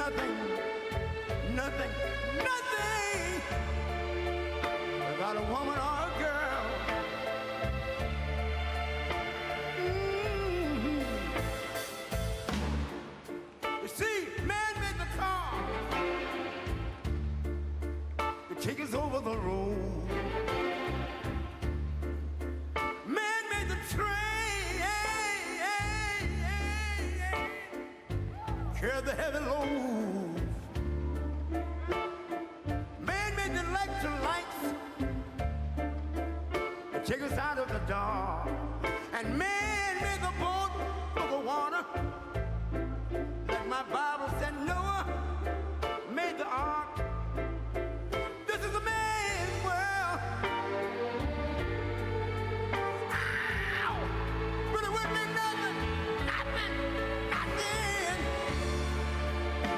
nothing, nothing, nothing without a woman or a girl. You see, man made the car to take us over the road. Man made the train, carry the heavy load. Man made the electrolytes to take us out of the dark. And man made the boat for the water. Like my Bible said, Noah made the ark. This is a man's world. Ow! But it wouldn't be nothing, nothing, nothing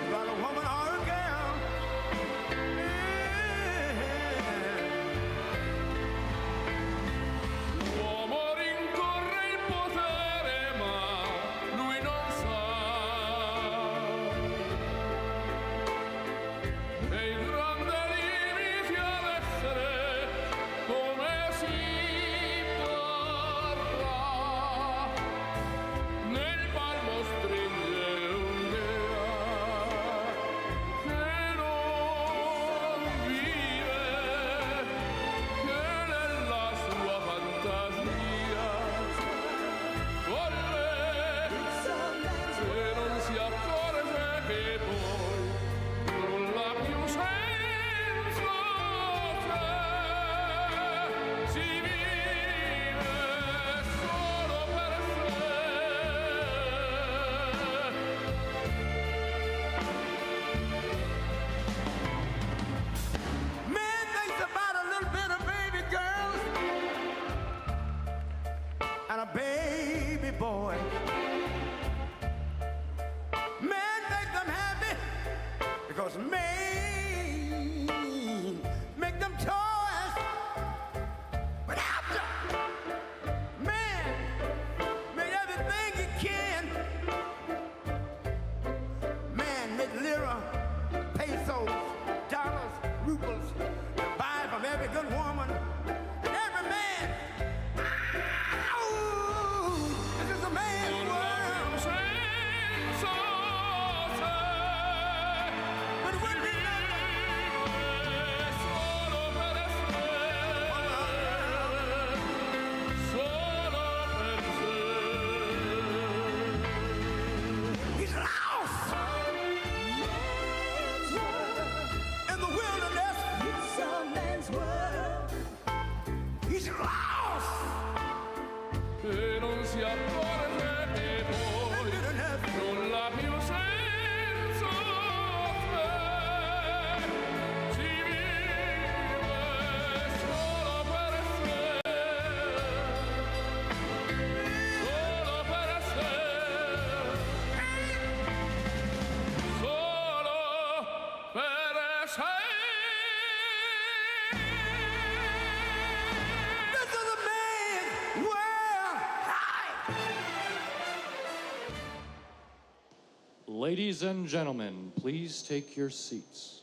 without a woman or a girl. L'uomo rincorre il potere, ma lui non sa che il grande limiti ad essere come si parla. Nel palmo stringe un'idea che non vive, che nella sua fantasia corre, se non si accorge che poi nulla più senso c'è, si vive solo per sé. Man thinks about a little bit of baby girls and a baby boy. Man make them happy because man make them toys. But after man made everything he can, man made lira, pesos, dollars, rubles, buy from every good woman and every man. Ow! This is a man's Nulla world. più senso c'è, But it wouldn't be nothing. vive solo per sé, solo per sé. He's lost in the wilderness. It's a man's world. He's lost. E non si accorge che poi nulla più senso c'è, si vive solo per sé, solo per sé, solo per sé. This is a man's world. Ladies and gentlemen, please take your seats.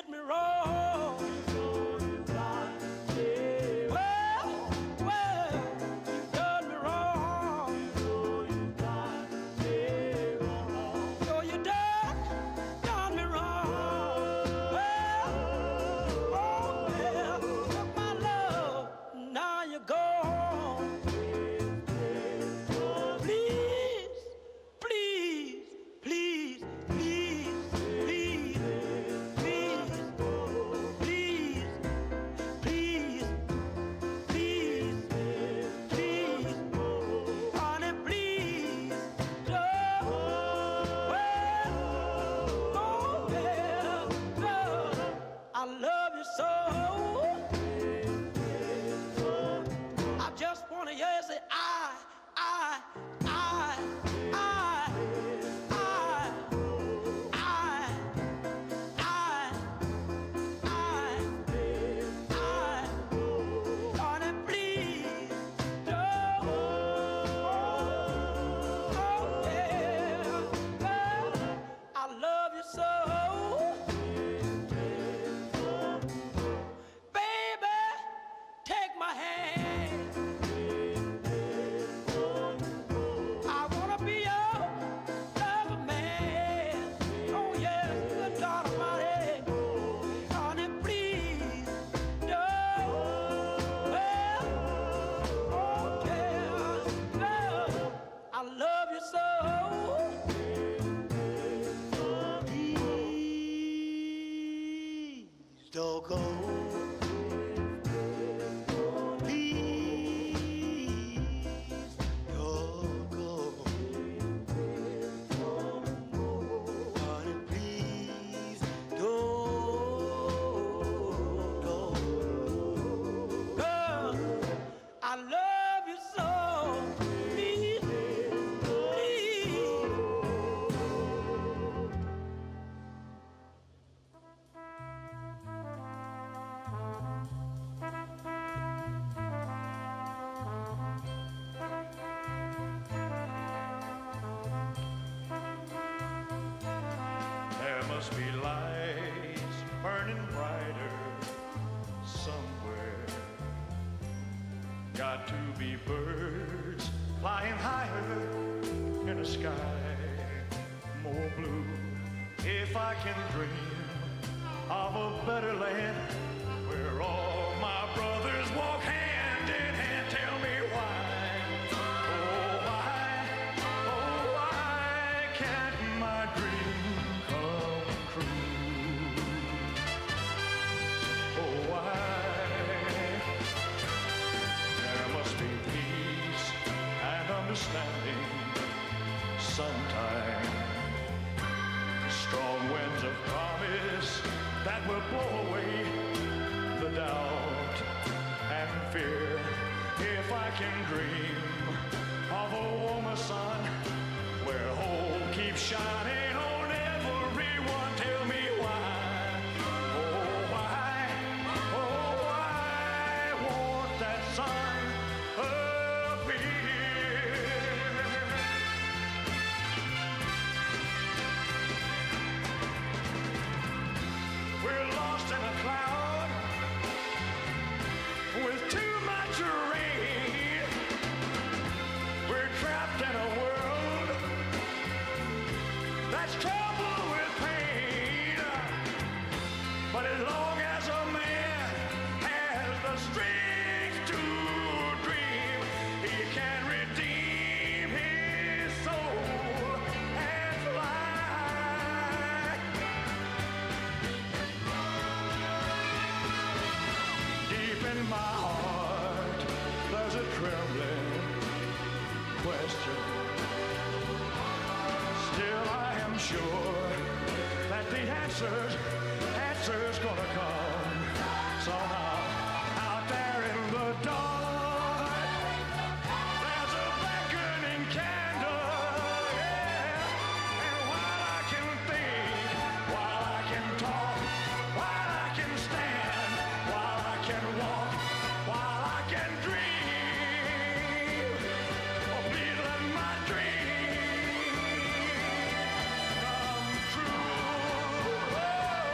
did me wrong. Well, you done me wrong. So you done me wrong. Well, took my love, now you're gone. Please, please, please, please, please, please, please, please, please, please, honey, please, don't. Well, oh, well, I love you so. I just wanna hear you say, I, I, I, I, honey, please, don't. Oh, yeah, well, I love you so. Baby, take my hand. I wanna be your lover man. Oh yes, good God Almighty. Honey, please don't. Well, oh yeah, well, I love you so. Please don't go. Please don't go. Honey, please don't go. Girl, I love you so. Please, please. There must be lights burning brighter somewhere. Got to be birds flying higher in a sky more blue. If I can dream of a better land where all my brothers walk hand in hand, tell me why. Oh, why can't my dream come true? Oh, why? There must be peace and understanding sometime. Strong winds of promise that will blow away the doubt and fear. If I can dream of a warmer sun where hope keeps shining on everyone, tell me why. Oh, why won't that sun appear? We're lost in a cloud with too much rain. We're trapped in a world that's troubled with pain. But as long as a man has the strength to dream, he can redeem his soul and fly. Deep in my heart, there's a trembling question. Still, I am sure that the answer's gonna come somehow. Out there in the dark, there's a beckoning candle, yeah. And while I can think, while I can talk, while I can stand, while I can walk, while I can dream, oh, please let my dream come true. Oh,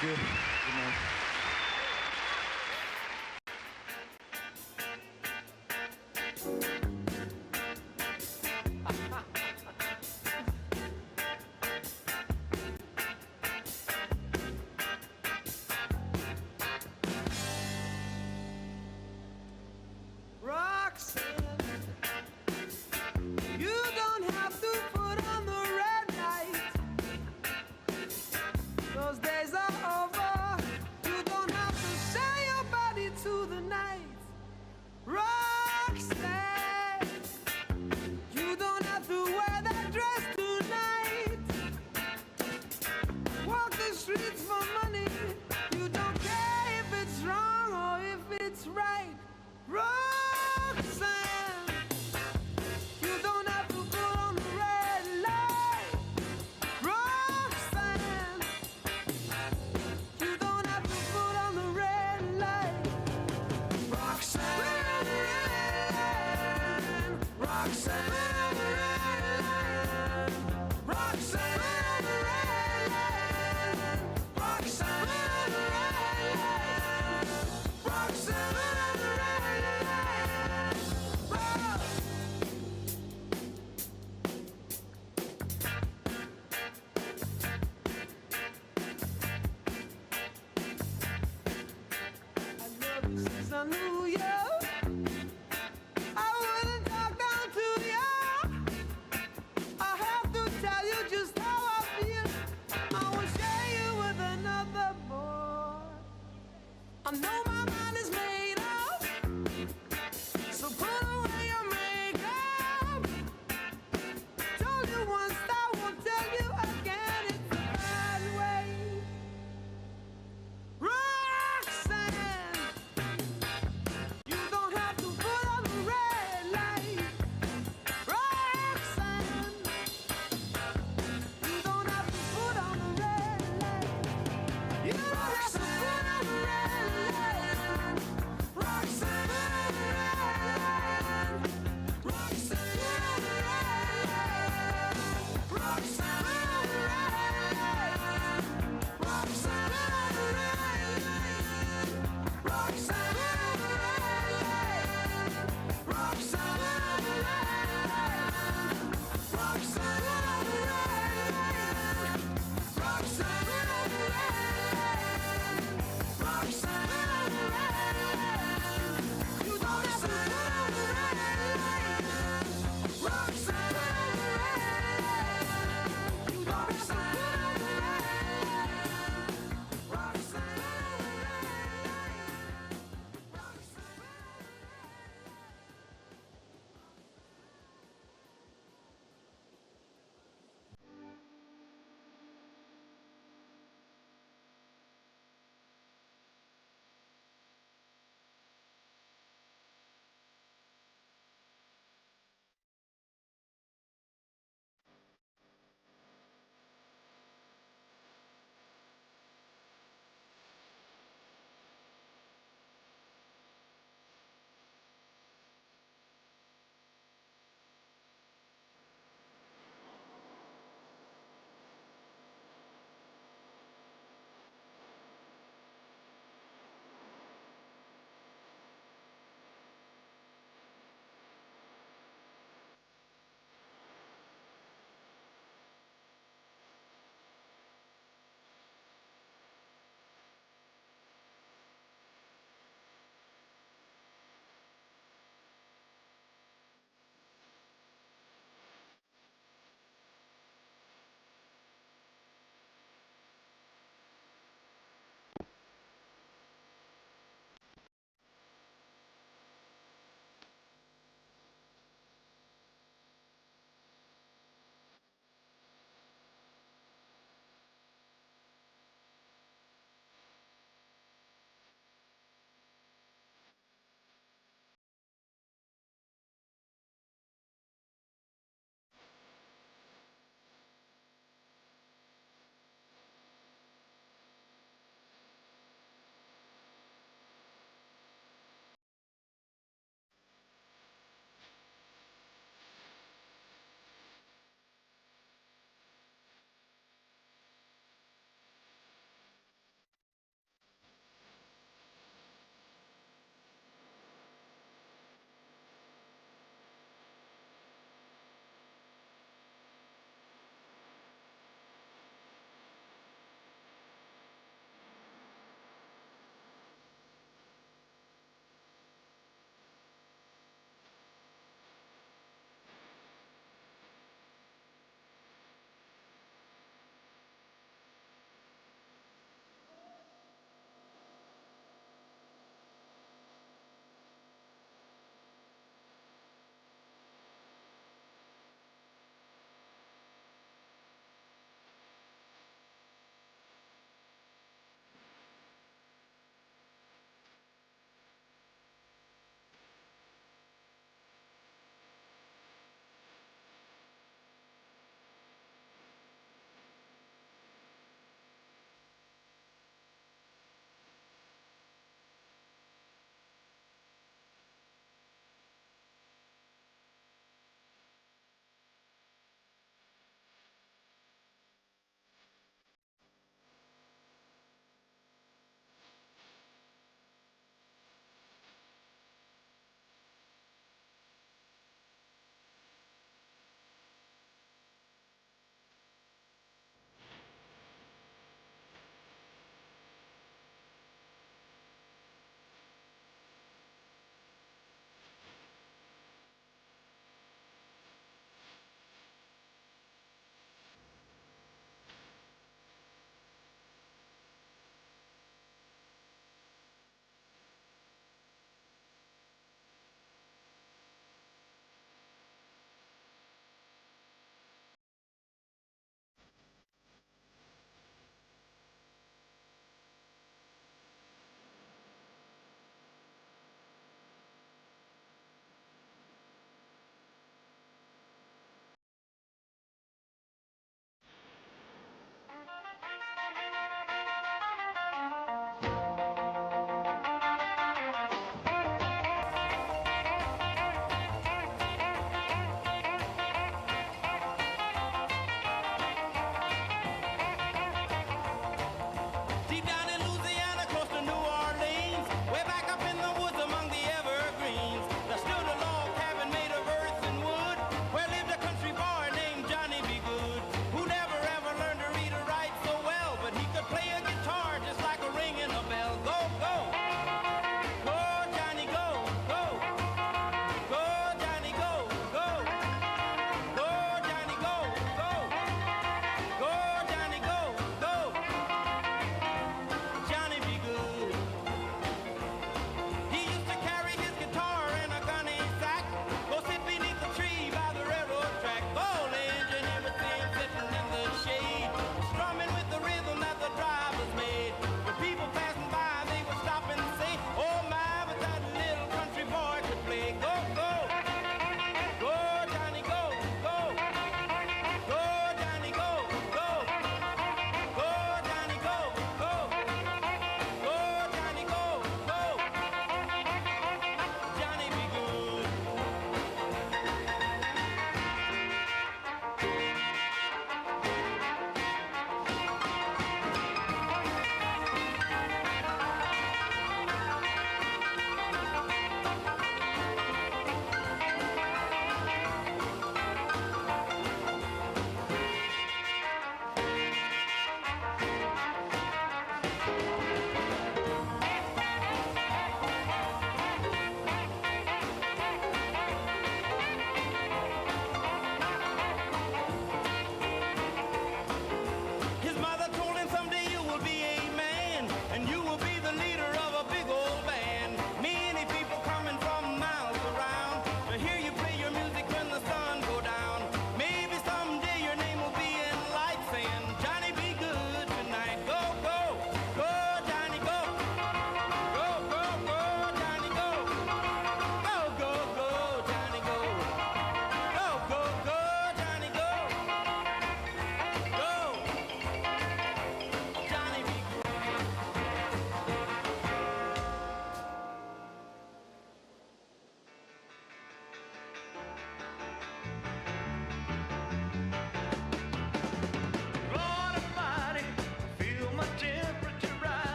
Thank you. Good night. Roxanne, you don't have to put on the red light. Those days are over. You don't have to sell your body to the night. Roxanne, you don't have to wear that dress tonight. Walk the streets for money. You don't care if it's wrong or if it's right. Roxanne, you don't have to put on the red light. Roxanne, you don't have to put on the red light. Roxanne, Roxanne, Roxanne, Roxanne, Roxanne, Roxanne. I knew you. I wouldn't talk down to you. I have to tell you just how I feel. I won't share you with another boy. I know my mind is made up, so put away your makeup. Told you once, I won't tell you again. It's the bad way. Roxanne, you don't have to put on the red light. Roxanne, you don't have to put on the red light. You don't have to put on the red light.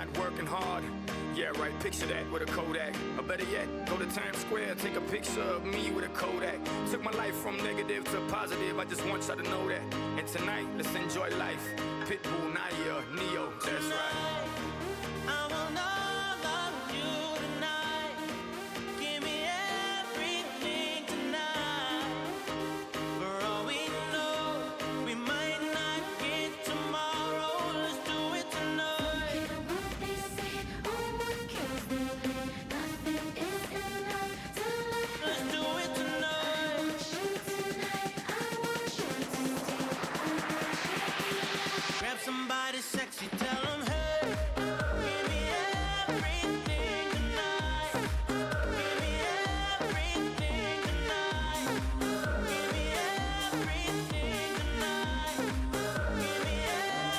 not working hard. Yeah, right, picture that with a Kodak. Or better yet, go to Times Square, take a picture of me with a Kodak. Took my life from negative to positive, I just want y'all to know that. And tonight, let's enjoy life. Pitbull, Naya, Neo, that's right. I want all of you tonight. Give me everything tonight. For all we know, we might not get tomorrow. Let's do it tonight. What they say, oh, what kills them? Nothing is enough to live. Let's do it tonight. I want you tonight. I want you to stay. Grab somebody sexy, tell them, hey, give me everything tonight. Give me everything tonight. Give me everything tonight. Give me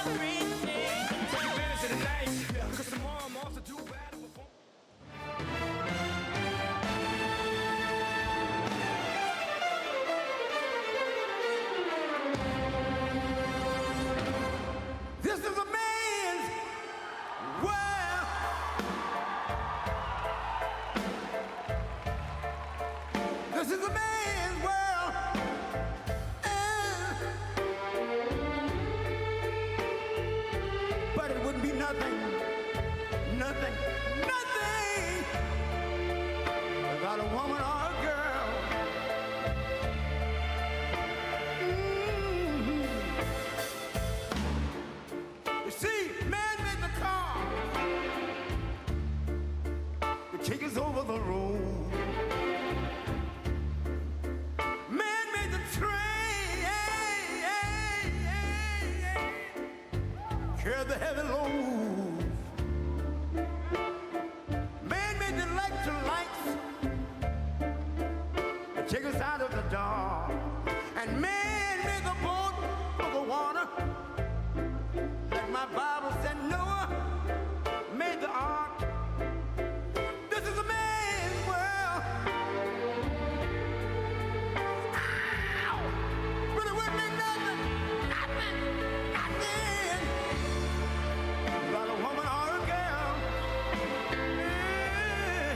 everything Take tonight. advantage of the night, cause tomorrow I'm off to do battle before. This is a man's world. This is a man's world. But it wouldn't be nothing, nothing, nothing without a woman or a girl. You see, man made the car to take us over the road. Man made the train, carry the heavy load. Man made the electrolytes to take us out of the dark. And man made the boat for the water. Like my Bible said, Noah made the ark. This is a man's world. Ow! But it wouldn't be nothing, nothing, nothing without a woman or a girl. Yeah.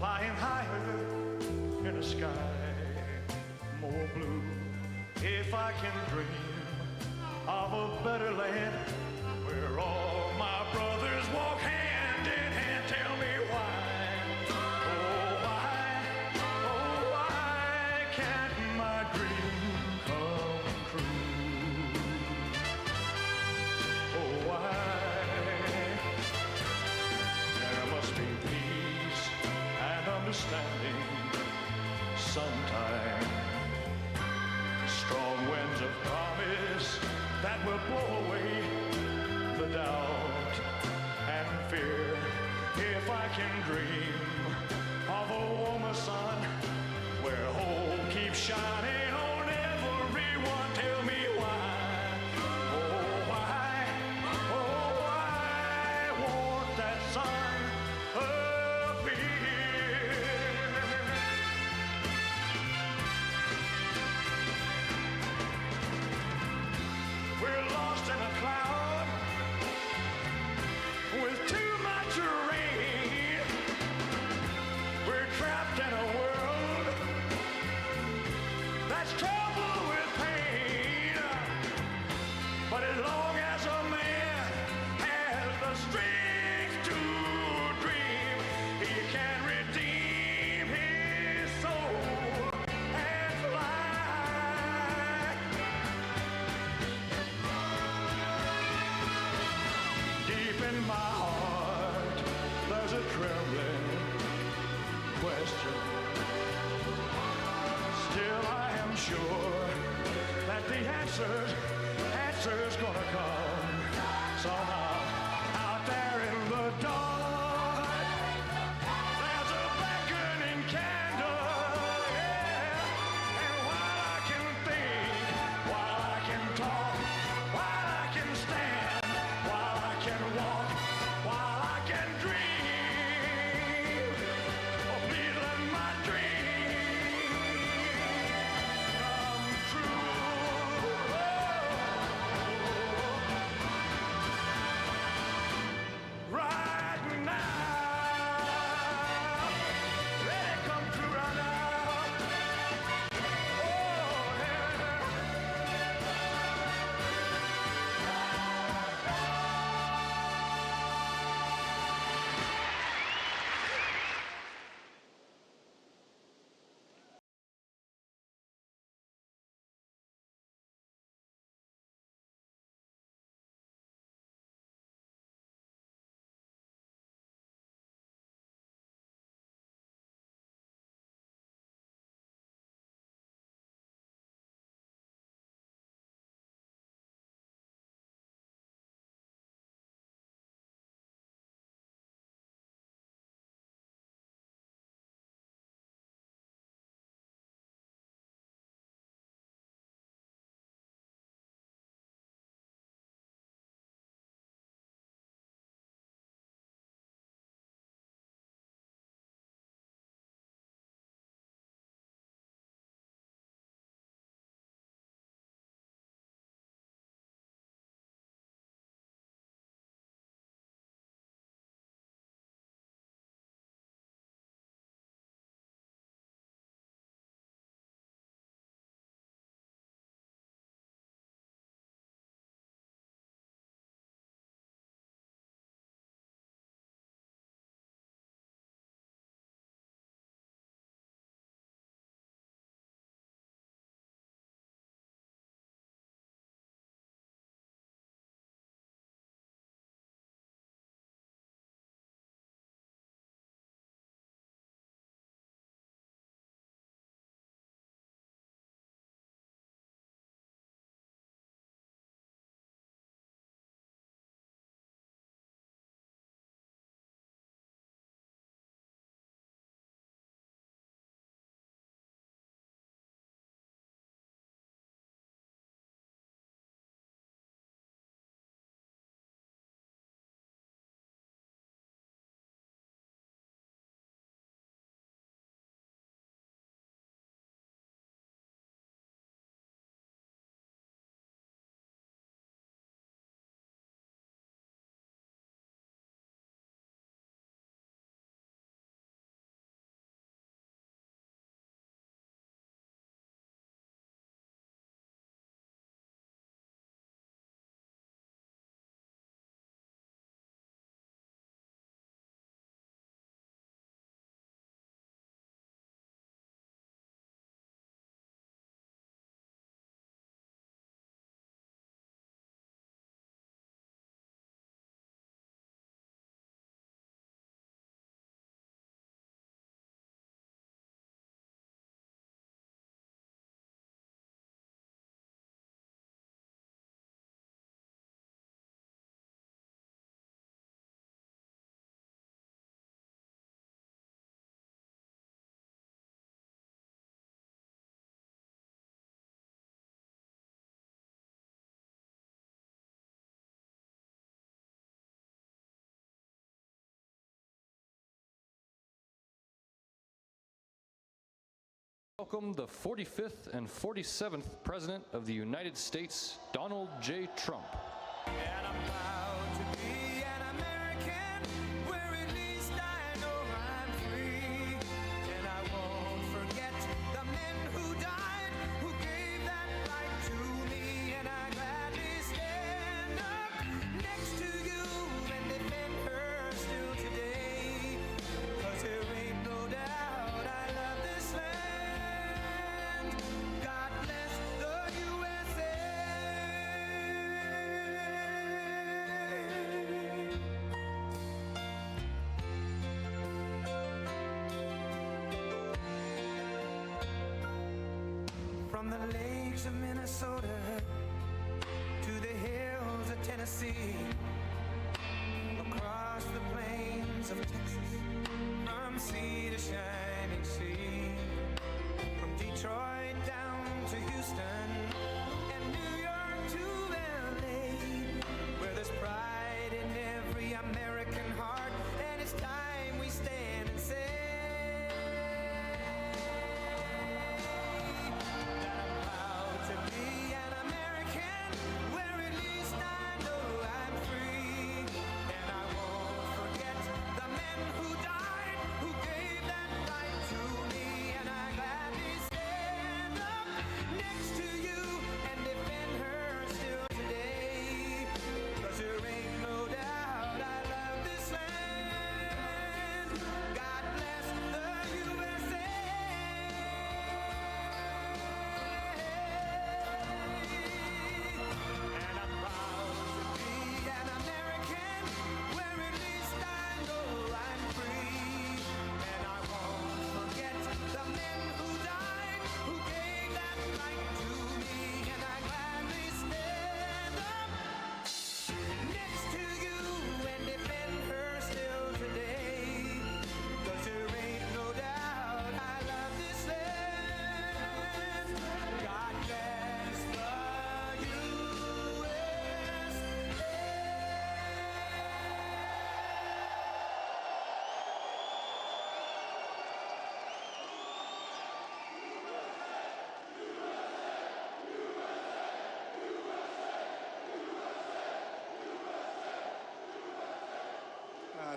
flying higher in a sky more blue. If I can dream of a better land where all my brothers walk hand in hand, tell me why, oh why can't my dream come true? Oh why? There must be peace and understanding sometime. Strong winds of promise that will blow away the doubt and fear. If I can dream of a warmer sun where hope keeps shining on everyone, tell me why, oh why won't that sun appear? We're lost in a cloud with too much rain. We're trapped in a world that's troubled with pain. But as long as a man has the strength to dream, he can redeem his soul and fly. Deep in my heart, there's a trembling question. Still, I am sure that the answer's gonna come somehow out there in the dark. There's a beckoning candle, yeah. And while I can think, while I can talk, while I can stand, while I can walk, while I can dream, oh, please let my dream come true. Welcome the 45th and 47th President of the United States, Donald J. Trump. And I'm proud to be an American, where at least I know I'm free. And I won't forget the men who died, who gave that right to me. And I gladly stand up next to you and defend her still today. 'Cause there ain't no doubt I love this land. God bless the USA. From the lakes of Minnesota to the hills of Tennessee, across the plains of Texas, from sea to shining sea, from Detroit down to Houston and New York to LA, where there's pride in every American heart, and it's time we stand and say that I'm proud to be an American, where at least I know I'm free. And I won't forget the men who died, who gave that right to me. And I gladly stand up next to you and defend her still today. 'Cause there ain't no doubt I love this land. God bless the USA. And I'm proud to be an American, where at least I know I'm free. And I won't forget the men who died, who gave that right to me. And I gladly stand up next to you and defend her still today. 'Cause there ain't no doubt I love this land. God bless the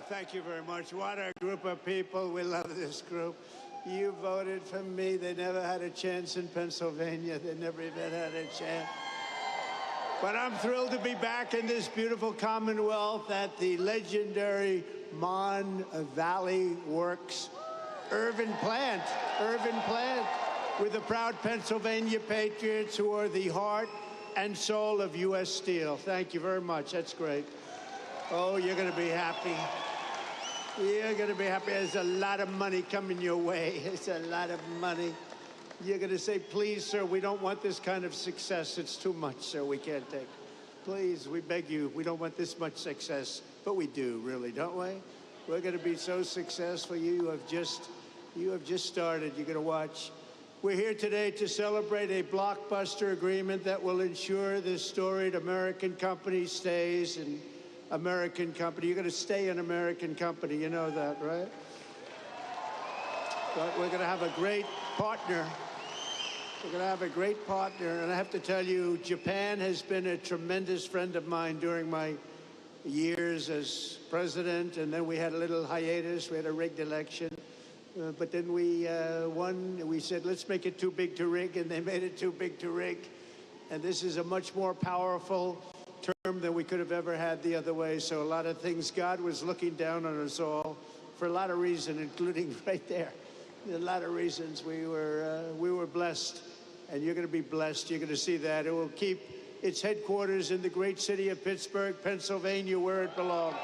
Thank you very much. What a group of people. We love this group. You voted for me. They never had a chance in Pennsylvania. They never even had a chance. But I'm thrilled to be back in this beautiful Commonwealth at the legendary Mon Valley Works. Irvin Plant, with the proud Pennsylvania patriots who are the heart and soul of U.S. Steel. Thank you very much. That's great. Oh, you're going to be happy. You're going to be happy. There's a lot of money coming your way. It's a lot of money. You're going to say, please, sir, we don't want this kind of success. It's too much, sir. We can't take it. Please, we beg you, we don't want this much success. But we do, really, don't we? We're going to be so successful. You have just started. You're going to watch. We're here today to celebrate a blockbuster agreement that will ensure this storied American company stays in American company. You're going to stay an American company. You know that, right? But we're going to have a great partner. We're going to have a great partner. And I have to tell you, Japan has been a tremendous friend of mine during my years as president. And then we had a little hiatus. We had a rigged election. But then we won. We said, let's make it too big to rig. And they made it too big to rig. And this is a much more powerful term than we could have ever had the other way. So a lot of things, God was looking down on us all for a lot of reasons, including right there. A lot of reasons we were blessed, and you're going to be blessed. You're going to see that. It will keep its headquarters in the great city of Pittsburgh, Pennsylvania, where it belongs.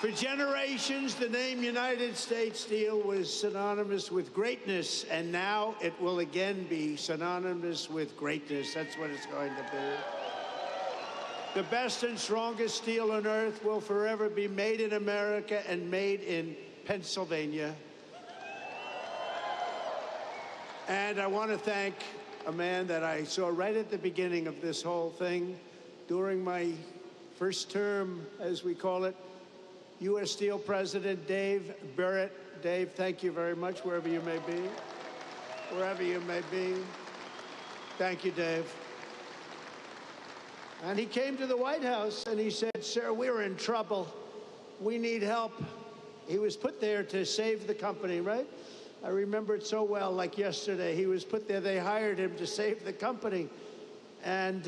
For generations, the name United States Steel was synonymous with greatness, and now it will again be synonymous with greatness. That's what it's going to be. The best and strongest steel on earth will forever be made in America and made in Pennsylvania. And I want to thank a man that I saw right at the beginning of this whole thing, during my first term, as we call it. U.S. Steel President Dave Barrett. Dave, thank you very much, wherever you may be. Wherever you may be. Thank you, Dave. And he came to the White House and he said, sir, we're in trouble. We need help. He was put there to save the company, right? I remember it so well, like yesterday. He was put there, they hired him to save the company. And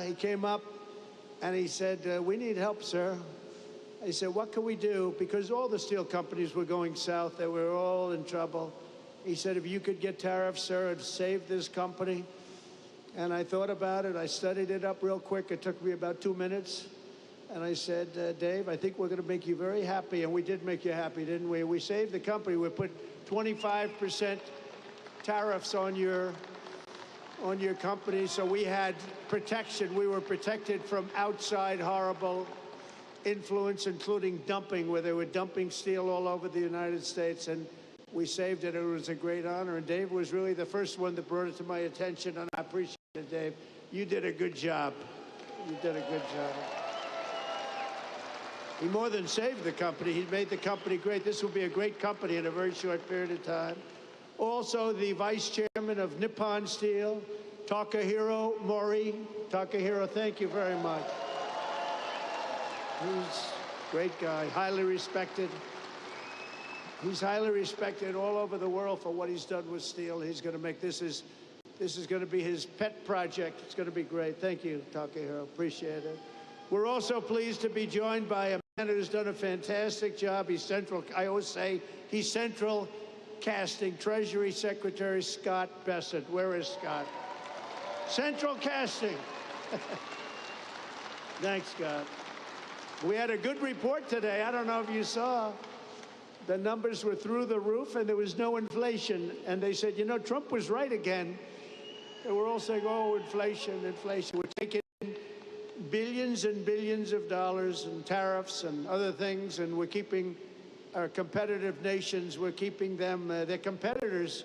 he came up and he said, we need help, sir. I said, what can we do? Because all the steel companies were going south. They were all in trouble. He said, if you could get tariffs, sir, and save this company. And I thought about it. I studied it up real quick. It took me about 2 minutes. And I said, Dave, I think we're going to make you very happy. And we did make you happy, didn't we? We saved the company. We put 25% tariffs on your company. So we had protection. We were protected from outside horrible influence, including dumping, where they were dumping steel all over the United States. And we saved it. It was a great honor. And Dave was really the first one that brought it to my attention. And I appreciate it, Dave. You did a good job. You did a good job. He more than saved the company. He made the company great. This will be a great company in a very short period of time. Also, the vice chairman of Nippon Steel, Takahiro Mori. Takahiro, thank you very much. He's a great guy, highly respected. He's highly respected all over the world for what he's done with steel. He's going to make this is going to be his pet project. It's going to be great. Thank you, Takahiro. Appreciate it. We're also pleased to be joined by a man who's done a fantastic job. He's central. I always say he's central casting. Treasury Secretary Scott Bessent. Where is Scott? Central casting. Thanks, Scott. We had a good report today. I don't know if you saw. The numbers were through the roof, and there was no inflation. And they said, you know, Trump was right again. They were all saying, oh, inflation, inflation. We're taking billions and billions of dollars in tariffs and other things, and we're keeping our competitive nations, we're keeping them, they're competitors,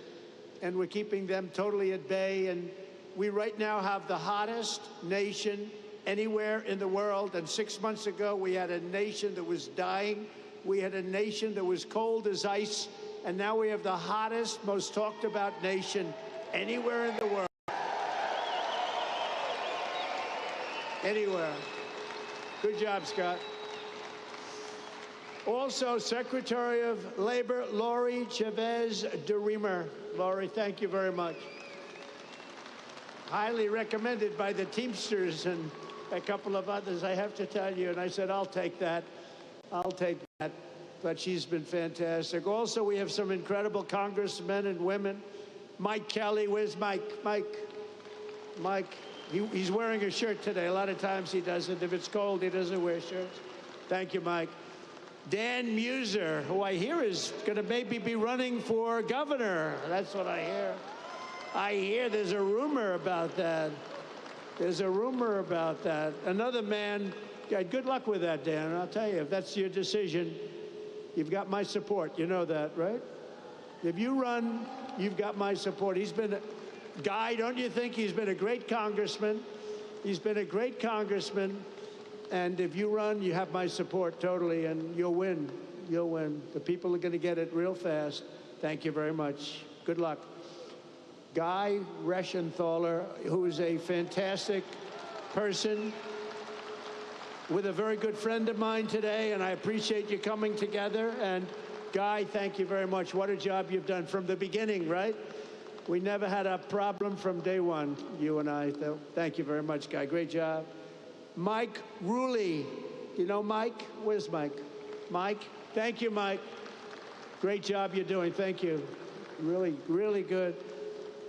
and we're keeping them totally at bay. And we right now have the hottest nation anywhere in the world. And 6 months ago, we had a nation that was dying. We had a nation that was cold as ice. And now we have the hottest, most talked about nation anywhere in the world. Anywhere. Good job, Scott. Also, Secretary of Labor, Lori Chavez DeRemer. Lori, thank you very much. Highly recommended by the Teamsters and a couple of others, I have to tell you. And I said, I'll take that. I'll take that. But she's been fantastic. Also, we have some incredible congressmen and women. Mike Kelly, where's Mike? Mike, he's wearing a shirt today. A lot of times he doesn't. If it's cold, he doesn't wear shirts. Thank you, Mike. Dan Muser, who I hear is going to maybe be running for governor. That's what I hear. I hear there's a rumor about that. There's a rumor about that. Another man, yeah, good luck with that, Dan. I'll tell you, if that's your decision, you've got my support. You know that, right? If you run, you've got my support. He's been, Guy, don't you think he's been a great congressman? He's been a great congressman. And if you run, you have my support totally, and you'll win. You'll win. The people are going to get it real fast. Thank you very much. Good luck. Guy Reschenthaler, who is a fantastic person, with a very good friend of mine today, and I appreciate you coming together. And Guy, thank you very much. What a job you've done from the beginning, right? We never had a problem from day one, you and I. So thank you very much, Guy. Great job. Mike Ruley. You know Mike? Where's Mike? Mike? Thank you, Mike. Great job you're doing. Thank you. Really, really good.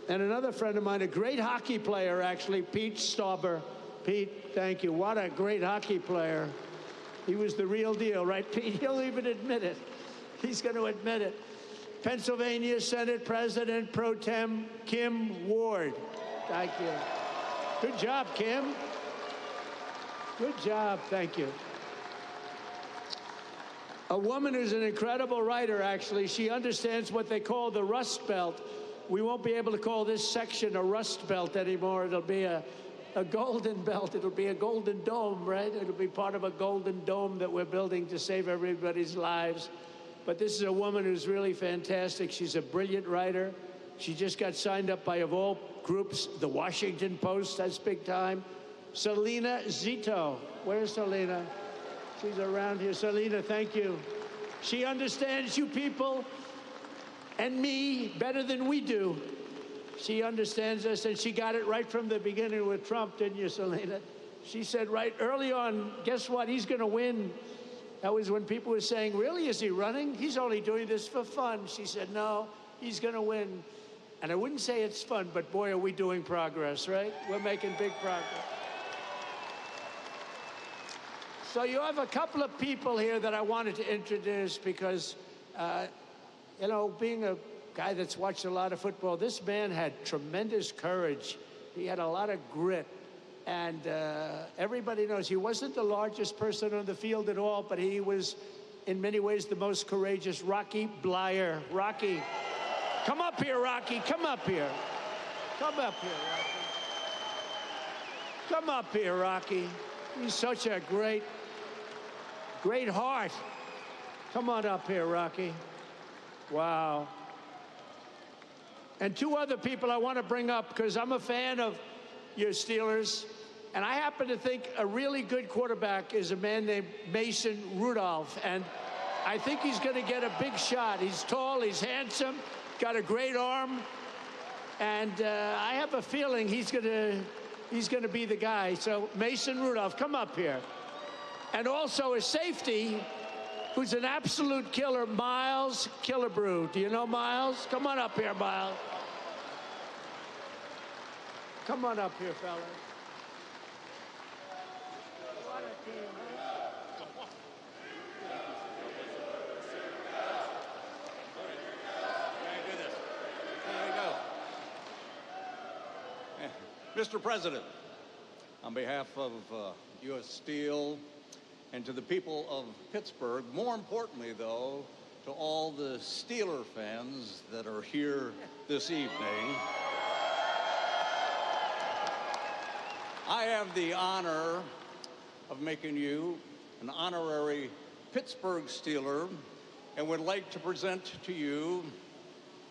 And another friend of mine, a great hockey player, actually, Pete Stauber. Pete, thank you. What a great hockey player. He was the real deal, right, Pete? He'll even admit it. He's going to admit it. Pennsylvania Senate President Pro Tem Kim Ward. Thank you. Good job, Kim. Good job. Thank you. A woman who's an incredible writer, actually. She understands what they call the Rust Belt. We won't be able to call this section a Rust Belt anymore. It'll be a a golden belt. It'll be a golden dome, right? It'll be part of a golden dome that we're building to save everybody's lives. But this is a woman who's really fantastic. She's a brilliant writer. She just got signed up by, of all groups, the Washington Post, that's big time. Selena Zito. Where's Selena? She's around here. Selena, thank you. She understands you people and me better than we do. She understands us, and she got it right from the beginning with Trump, didn't you, Selena? She said right early on, guess what? He's going to win. That was when people were saying, really, is he running? He's only doing this for fun. She said, no, he's going to win. And I wouldn't say it's fun, but boy, are we doing progress, right? We're making big progress. So you have a couple of people here that I wanted to introduce because, you know, being a guy that's watched a lot of football, this man had tremendous courage. He had a lot of grit. And everybody knows he wasn't the largest person on the field at all, but he was, in many ways, the most courageous. Rocky Bleier. Rocky. Come up here, Rocky. Come up here. Come up here, Rocky. Come up here, Rocky. He's such a great heart. Come on up here, Rocky. Wow. And two other people I want to bring up because I'm a fan of your Steelers. And I happen to think a really good quarterback is a man named Mason Rudolph. And I think he's going to get a big shot. He's tall, he's handsome, got a great arm. And I have a feeling he's going to be the guy. So Mason Rudolph, come up here. And also a safety who's an absolute killer, Miles Killebrew. Do you know Miles? Come on up here, Miles. Come on up here, fellas. What a team, huh? Mr. President, on behalf of U.S. Steel and to the people of Pittsburgh, more importantly, though, to all the Steeler fans that are here this evening, I have the honor of making you an honorary Pittsburgh Steeler and would like to present to you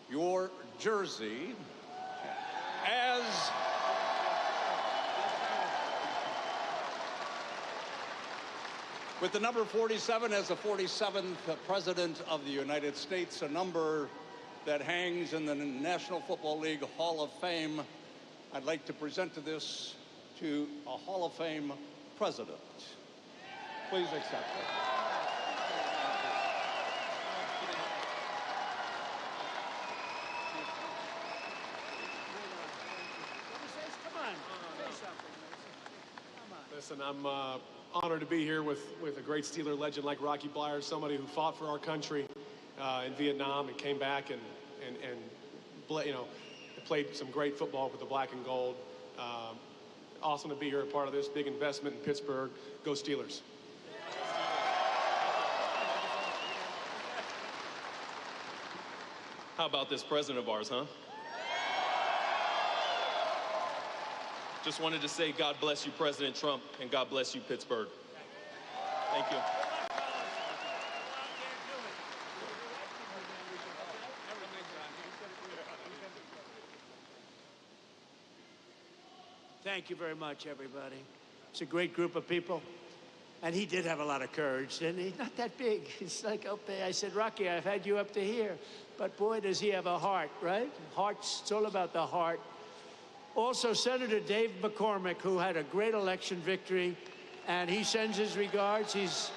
your jersey as with the number 47 as the 47th President of the United States, a number that hangs in the National Football League Hall of Fame. I'd like to present this to a Hall of Fame president. Please accept it. Listen, I'm honored to be here with a great Steeler legend like Rocky Bleier, somebody who fought for our country in Vietnam and came back and you know, played some great football with the black and gold. Awesome to be here, a part of this big investment in Pittsburgh. Go Steelers. How about this president of ours, huh? Just wanted to say God bless you, President Trump, and God bless you, Pittsburgh. Thank you. Thank you very much, everybody. It's a great group of people. And he did have a lot of courage, didn't he? Not that big. It's like up there. I said, Rocky, I've had you up to here. But boy, does he have a heart, right? Hearts, it's all about the heart. Also, Senator Dave McCormick, who had a great election victory, and he sends his regards. He's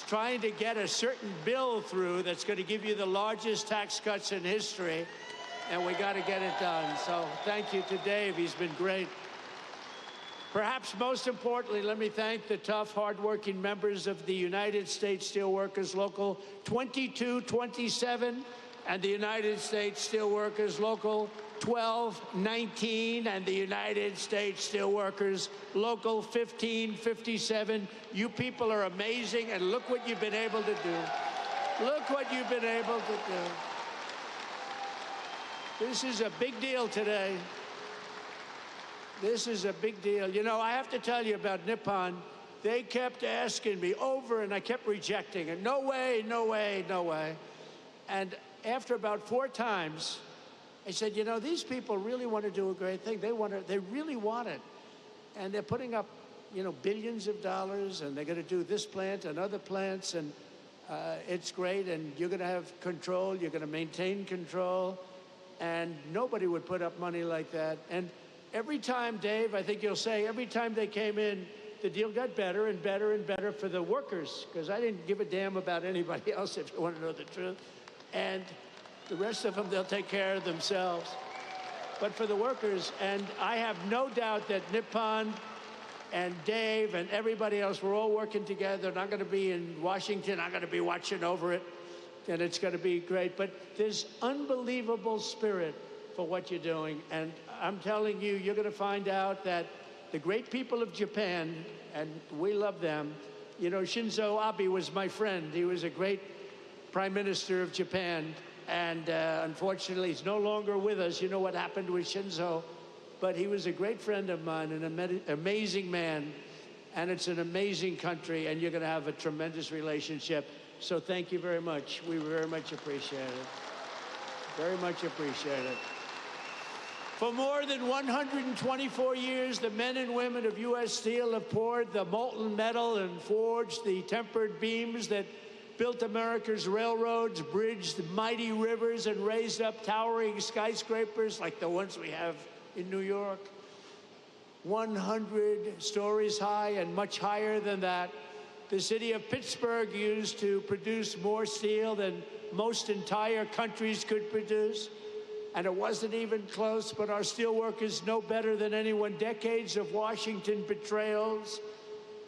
trying to get a certain bill through that's going to give you the largest tax cuts in history, and we got to get it done. So thank you to Dave. He's been great. Perhaps most importantly, let me thank the tough, hardworking members of the United States Steelworkers Local 2227 and the United States Steelworkers Local 1219 and the United States Steelworkers Local 1557. You people are amazing, and look what you've been able to do. Look what you've been able to do. This is a big deal today. This is a big deal. You know, I have to tell you about Nippon. They kept asking me over, and I kept rejecting it. No way, no way, no way. And after about 4 times, I said, you know, these people really want to do a great thing. They really want it. And they're putting up, you know, billions of dollars, and they're going to do this plant and other plants, and it's great, and you're going to have control, you're going to maintain control, and nobody would put up money like that. And every time, Dave, I think you'll say, every time they came in, the deal got better and better and better for the workers, because I didn't give a damn about anybody else, if you want to know the truth. And the rest of them, they'll take care of themselves. But for the workers, and I have no doubt that Nippon and Dave and everybody else, we're all working together, and I'm going to be in Washington. I'm going to be watching over it, and it's going to be great. But there's unbelievable spirit for what you're doing, and I'm telling you, you're going to find out that the great people of Japan, and we love them. You know, Shinzo Abe was my friend. He was a great Prime Minister of Japan, and unfortunately, he's no longer with us. You know what happened with Shinzo, but he was a great friend of mine, an amazing man, and it's an amazing country, and you're going to have a tremendous relationship. So thank you very much. We very much appreciate it. Very much appreciate it. For more than 124 years, the men and women of U.S. Steel have poured the molten metal and forged the tempered beams that built America's railroads, bridged mighty rivers, and raised up towering skyscrapers like the ones we have in New York. 100 stories high and much higher than that. The city of Pittsburgh used to produce more steel than most entire countries could produce. And it wasn't even close, but our steelworkers know better than anyone. Decades of Washington betrayals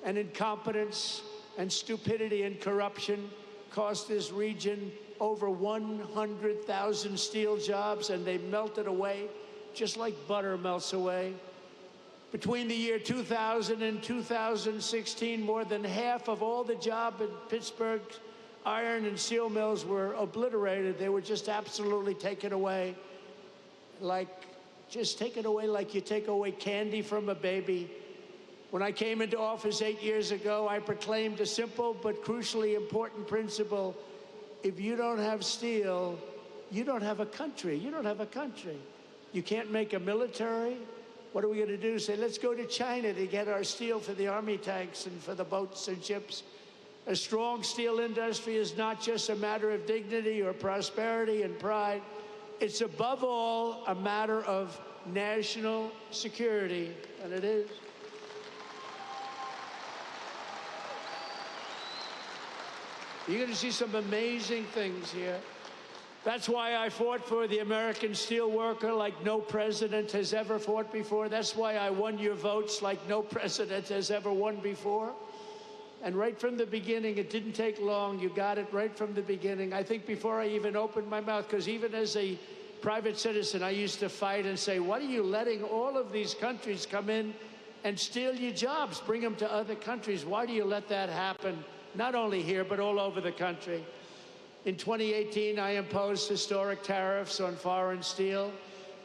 and incompetence and stupidity and corruption cost this region over 100,000 steel jobs, and they melted away just like butter melts away. Between the year 2000 and 2016, more than half of all the jobs in Pittsburgh's iron and steel mills were obliterated. They were just absolutely taken away. Just taken away like you take away candy from a baby. When I came into office 8 years ago, I proclaimed a simple but crucially important principle. If you don't have steel, you don't have a country. You don't have a country. You can't make a military. What are we going to do? Say, let's go to China to get our steel for the army tanks and for the boats and ships. A strong steel industry is not just a matter of dignity or prosperity and pride. It's above all a matter of national security, and it is. You're going to see some amazing things here. That's why I fought for the American steelworker like no president has ever fought before. That's why I won your votes like no president has ever won before. And right from the beginning, it didn't take long. You got it right from the beginning. I think before I even opened my mouth, because even as a private citizen, I used to fight and say, what are you letting all of these countries come in and steal your jobs, bring them to other countries? Why do you let that happen? Not only here, but all over the country. In 2018, I imposed historic tariffs on foreign steel,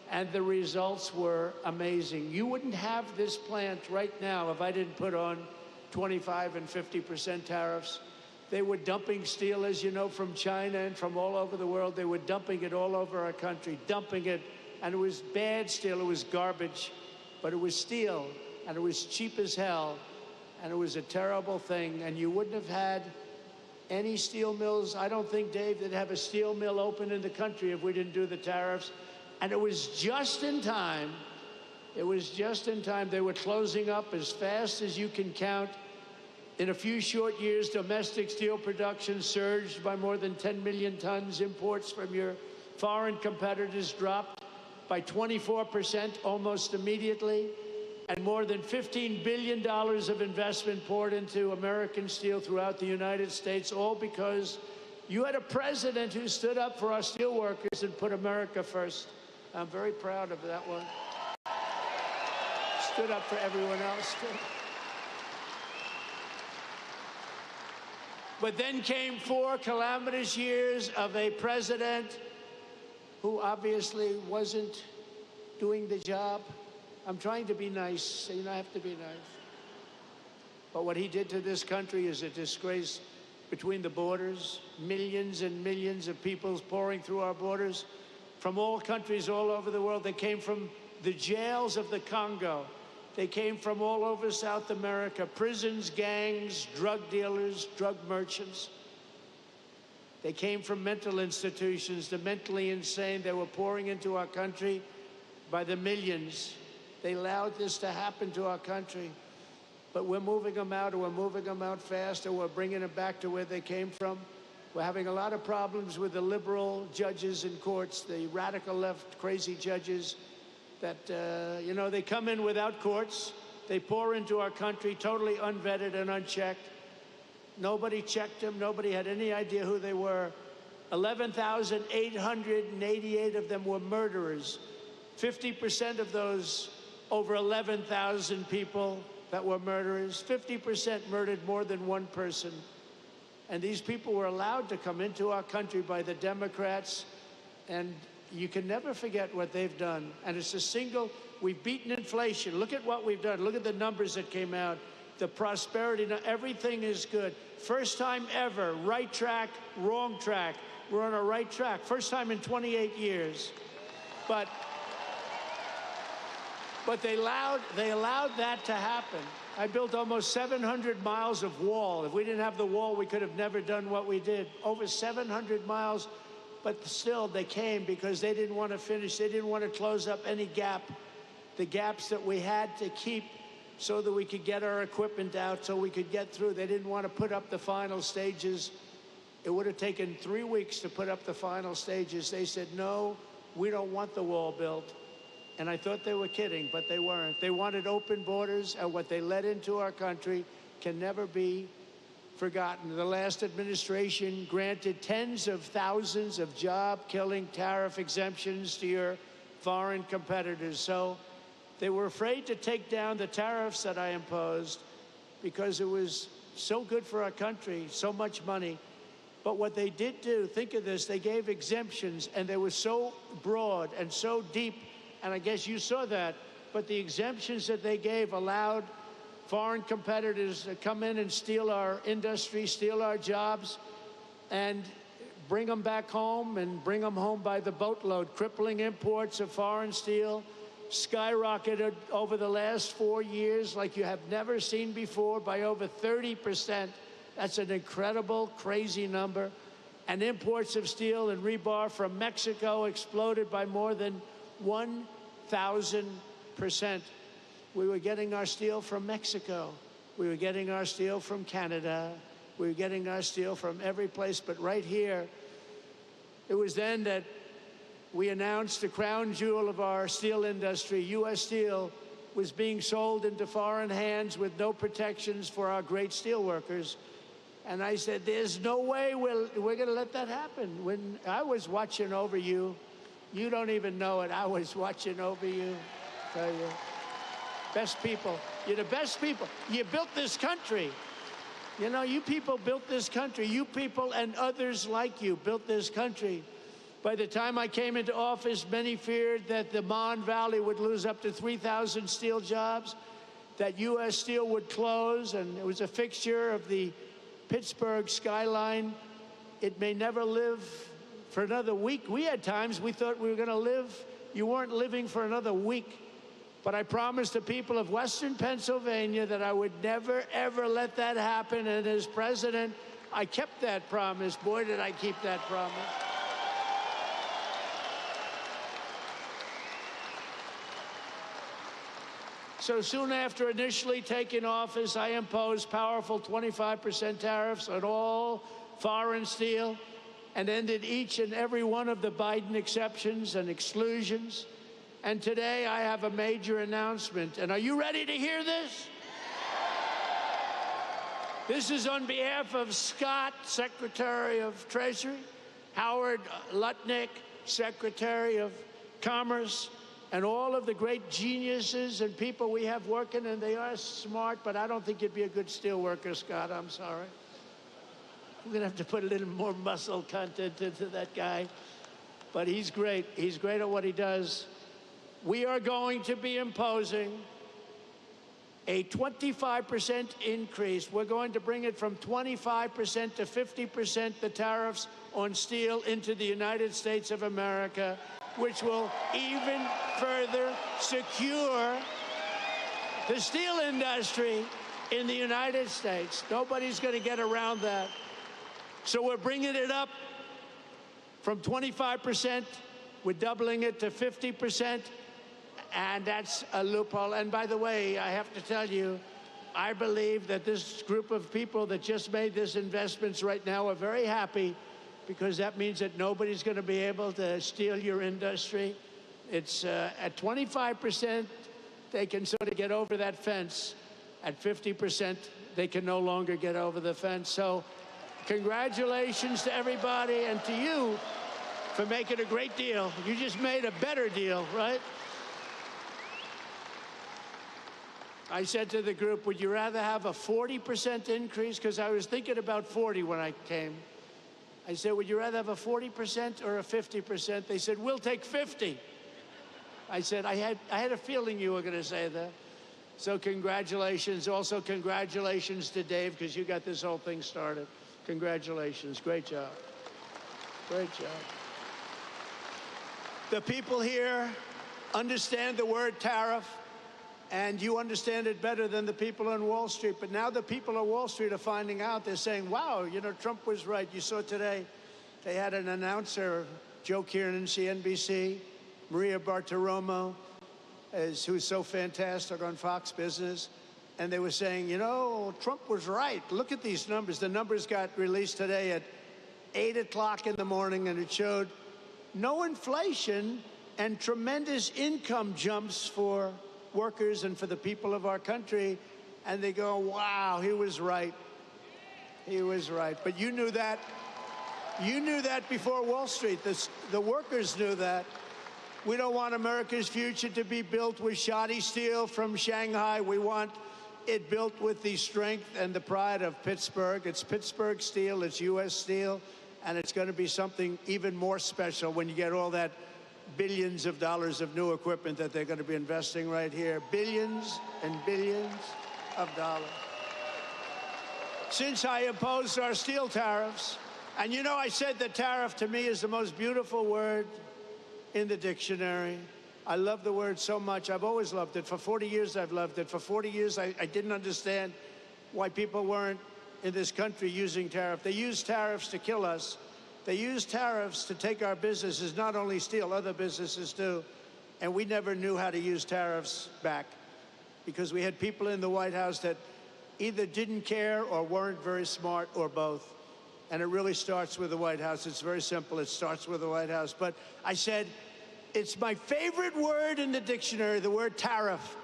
and the results were amazing. You wouldn't have this plant right now if I didn't put on 25% and 50% tariffs. They were dumping steel, as you know, from China and from all over the world. They were dumping it all over our country, dumping it. And it was bad steel, it was garbage, but it was steel, and it was cheap as hell, and it was a terrible thing. And you wouldn't have had any steel mills. I don't think, Dave, they'd have a steel mill open in the country if we didn't do the tariffs. And it was just in time. It was just in time. They were closing up as fast as you can count. In a few short years, domestic steel production surged by more than 10 million tons. Imports from your foreign competitors dropped by 24% almost immediately. And more than $15 billion of investment poured into American steel throughout the United States, all because you had a president who stood up for our steelworkers and put America first. I'm very proud of that one. Stood up for everyone else, too. But then came 4 calamitous years of a president who obviously wasn't doing the job. I'm trying to be nice. You know, I have to be nice. But what he did to this country is a disgrace. Between the borders, millions and millions of people pouring through our borders from all countries all over the world. They came from the jails of the Congo. They came from all over South America, prisons, gangs, drug dealers, drug merchants. They came from mental institutions, the mentally insane. They were pouring into our country by the millions. They allowed this to happen to our country. But we're moving them out, or we're moving them out fast, or we're bringing them back to where they came from. We're having a lot of problems with the liberal judges in courts, the radical left crazy judges that, you know, they come in without courts. They pour into our country totally unvetted and unchecked. Nobody checked them. Nobody had any idea who they were. 11,888 of them were murderers. 50% of those over 11,000 people that were murderers, 50% murdered more than one person. And these people were allowed to come into our country by the Democrats, and you can never forget what they've done. And it's we've beaten inflation. Look at what we've done. Look at the numbers that came out. The prosperity, everything is good. First time ever, right track, wrong track. We're on a right track. First time in 28 years. But they allowed that to happen. I built almost 700 miles of wall. If we didn't have the wall, we could have never done what we did. Over 700 miles, but still they came because they didn't want to finish. They didn't want to close up any gap, the gaps that we had to keep so that we could get our equipment out, so we could get through. They didn't want to put up the final stages. It would have taken 3 weeks to put up the final stages. They said, no, we don't want the wall built. And I thought they were kidding, but they weren't. They wanted open borders, and what they let into our country can never be forgotten. The last administration granted tens of thousands of job-killing tariff exemptions to your foreign competitors. So they were afraid to take down the tariffs that I imposed because it was so good for our country, so much money. But what they did do, think of this, they gave exemptions, and they were so broad and so deep. And I guess you saw that, but the exemptions that they gave allowed foreign competitors to come in and steal our industry, steal our jobs, and bring them back home, and bring them home by the boatload. Crippling imports of foreign steel skyrocketed over the last 4 years like you have never seen before by over 30%. That's an incredible, crazy number. And imports of steel and rebar from Mexico exploded by more than 1,000%. We were getting our steel from Mexico. We were getting our steel from Canada. We were getting our steel from every place, but right here, it was then that we announced the crown jewel of our steel industry, U.S. Steel, was being sold into foreign hands with no protections for our great steel workers. And I said, there's no way we're going to let that happen. When I was watching over you, you don't even know it. I was watching over you. I tell you, best people. You're the best people. You built this country. You know, you people built this country. You people and others like you built this country. By the time I came into office, many feared that the Mon Valley would lose up to 3,000 steel jobs, that U.S. Steel would close, and it was a fixture of the Pittsburgh skyline. It may never live for another week. We had times we thought we were going to live. You weren't living for another week. But I promised the people of Western Pennsylvania that I would never, ever let that happen. And as president, I kept that promise. Boy, did I keep that promise. So soon after initially taking office, I imposed powerful 25% tariffs on all foreign steel and ended each and every one of the Biden exceptions and exclusions. And today I have a major announcement. And are you ready to hear this? This is on behalf of Scott, Secretary of Treasury, Howard Lutnick, Secretary of Commerce, and all of the great geniuses and people we have working, and they are smart, but I don't think you'd be a good steel worker, Scott. I'm sorry. We're going to have to put a little more muscle content into that guy. But he's great. He's great at what he does. we are going to be imposing a 25% increase. We're going to bring it from 25% to 50%, the tariffs on steel into the United States of America, which will even further secure the steel industry in the United States. Nobody's going to get around that. So we're bringing it up from 25%. We're doubling it to 50%. And that's a loophole. And by the way, I have to tell you, I believe that this group of people that just made these investments right now are very happy, because that means that nobody's going to be able to steal your industry. It's at 25%, they can sort of get over that fence. At 50%, they can no longer get over the fence. So congratulations to everybody, and to you for making a great deal. You just made a better deal, right? I said to the group, would you rather have a 40% increase? Because I was thinking about 40 when I came. I said, would you rather have a 40% or a 50%? They said, we'll take 50. I said, I had a feeling you were going to say that. So congratulations. Also, congratulations to Dave, because you got this whole thing started. Congratulations. Great job. Great job. The people here understand the word tariff, and you understand it better than the people on Wall Street. But now the people on Wall Street are finding out. They're saying, wow, you know, Trump was right. You saw today they had an announcer, Joe Kiernan, CNBC, Maria Bartiromo, who's so fantastic on Fox Business. And they were saying, you know, Trump was right. Look at these numbers. The numbers got released today at 8 o'clock in the morning, and it showed no inflation and tremendous income jumps for workers and for the people of our country. And they go, wow, he was right. He was right. But you knew that. You knew that before Wall Street. The workers knew that. We don't want America's future to be built with shoddy steel from Shanghai. We want it built with the strength and the pride of Pittsburgh. It's Pittsburgh steel, it's U.S. steel, and it's going to be something even more special when you get all that billions of dollars of new equipment that they're going to be investing right here. Billions and billions of dollars. Since I opposed our steel tariffs, and you know, I said that tariff to me is the most beautiful word in the dictionary. I love the word so much. I've always loved it. For 40 years, I've loved it. For 40 years, I didn't understand why people weren't in this country using tariff. They use tariffs to kill us. They use tariffs to take our businesses, not only steel, other businesses too. And we never knew how to use tariffs back, because we had people in the White House that either didn't care or weren't very smart, or both. And it really starts with the White House. It's very simple. It starts with the White House. But I said, it's my favorite word in the dictionary, the word tariff.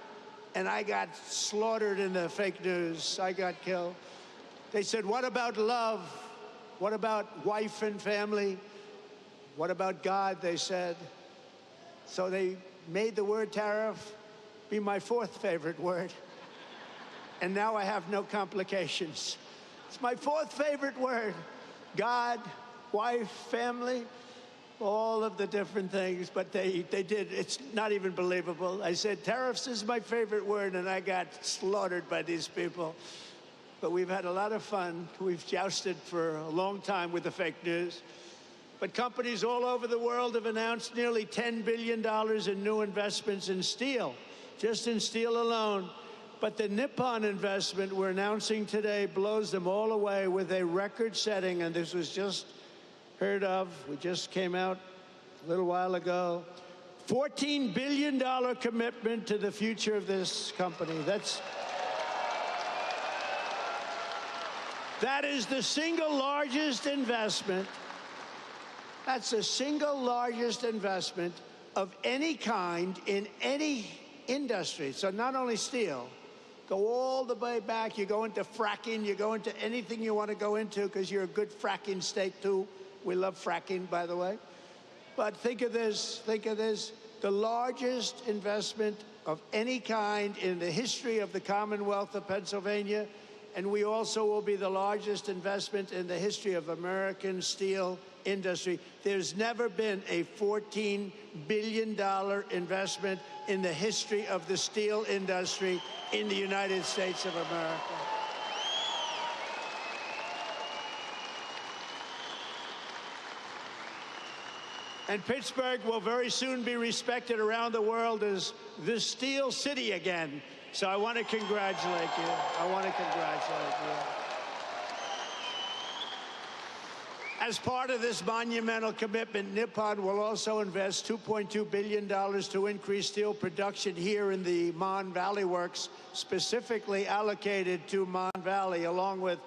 And I got slaughtered in the fake news. I got killed. They said, what about love? What about wife and family? What about God, they said. So they made the word tariff be my fourth favorite word. And now I have no complications. It's my fourth favorite word. God, wife, family, all of the different things, but they did. It's not even believable. I said, tariffs is my favorite word, and I got slaughtered by these people. But we've had a lot of fun. We've jousted for a long time with the fake news. But companies all over the world have announced nearly $10 billion in new investments in steel, just in steel alone. But the Nippon investment we're announcing today blows them all away with a record-setting, and this was just heard of. We just came out a little while ago. $14 billion commitment to the future of this company. That is the single largest investment. That's the single largest investment of any kind in any industry. So not only steel, go all the way back. You go into fracking, you go into anything you want to go into, because you're a good fracking state too. We love fracking, by the way. But think of this, the largest investment of any kind in the history of the Commonwealth of Pennsylvania and we also will be the largest investment in the history of American steel industry. There's never been a $14 billion investment in the history of the steel industry in the United States of America. And Pittsburgh will very soon be respected around the world as the Steel City again. So I want to congratulate you. I want to congratulate you. As part of this monumental commitment, Nippon will also invest $2.2 billion to increase steel production here in the Mon Valley Works, specifically allocated to Mon Valley, along with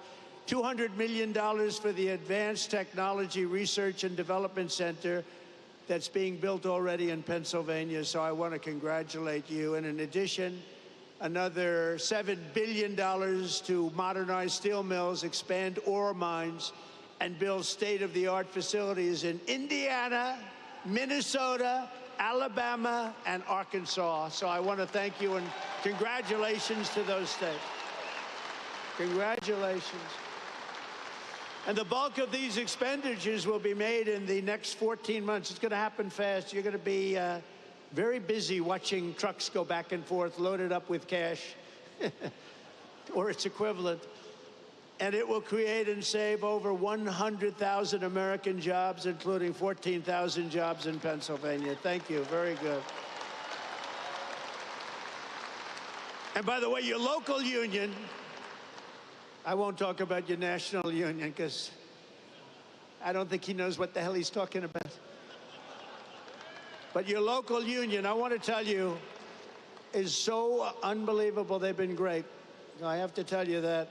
$200 million for the Advanced Technology Research and Development Center that's being built already in Pennsylvania. So I want to congratulate you. And in addition, another $7 billion to modernize steel mills, expand ore mines, and build state-of-the-art facilities in Indiana, Minnesota, Alabama, and Arkansas. So I want to thank you and congratulations to those states. Congratulations. And the bulk of these expenditures will be made in the next 14 months. It's going to happen fast. You're going to be very busy watching trucks go back and forth, loaded up with cash, or its equivalent. And it will create and save over 100,000 American jobs, including 14,000 jobs in Pennsylvania. Thank you. Very good. And by the way, your local union, I won't talk about your national union because I don't think he knows what the hell he's talking about. But your local union, I want to tell you, is so unbelievable. They've been great. I have to tell you that.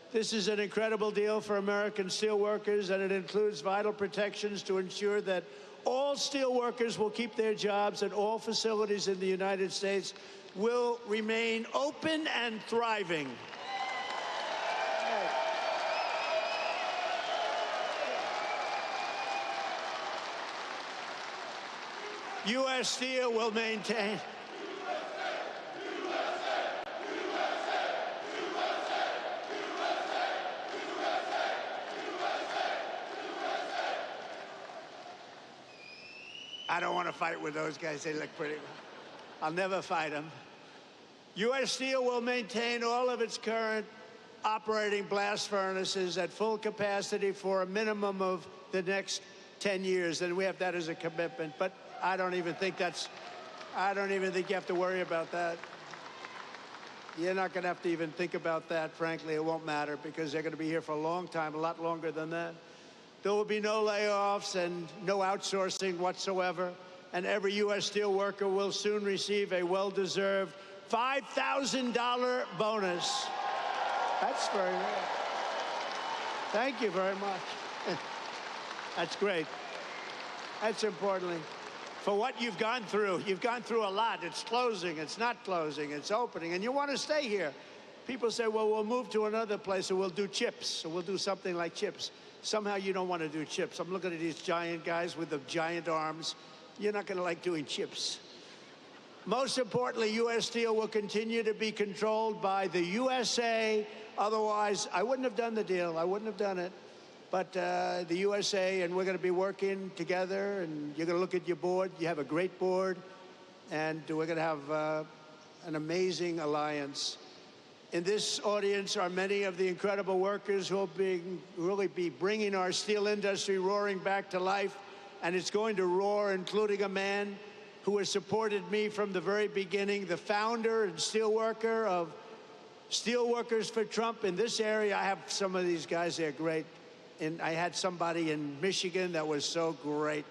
This is an incredible deal for American steelworkers, and it includes vital protections to ensure that all steelworkers will keep their jobs and all facilities in the United States will remain open and thriving. U.S. Steel will maintain. I don't want to fight with those guys. They look pretty. I'll never fight them. U.S. Steel will maintain all of its current operating blast furnaces at full capacity for a minimum of the next 10 years, and we have that as a commitment. But I don't even think you have to worry about that. You're not going to have to even think about that, frankly. It won't matter because they're going to be here for a long time, a lot longer than that. There will be no layoffs and no outsourcing whatsoever, and every U.S. steel worker will soon receive a well-deserved $5,000 bonus. That's very rare. Thank you very much. That's great. That's importantly. For what you've gone through. You've gone through a lot. It's closing, it's not closing, it's opening, and you want to stay here. People say, well, we'll move to another place, or we'll do chips, or we'll do something like chips. Somehow you don't want to do chips. I'm looking at these giant guys with the giant arms. You're not going to like doing chips. Most importantly, U.S. Steel will continue to be controlled by the USA. Otherwise, I wouldn't have done the deal. I wouldn't have done it. But the USA, and we're going to be working together, and you're going to look at your board. You have a great board, and we're going to have an amazing alliance. In this audience are many of the incredible workers who will really be bringing our steel industry roaring back to life, and it's going to roar, including a man who has supported me from the very beginning, the founder and steelworker of Steelworkers for Trump in this area. I have some of these guys, they're great. And I had somebody in Michigan that was so great.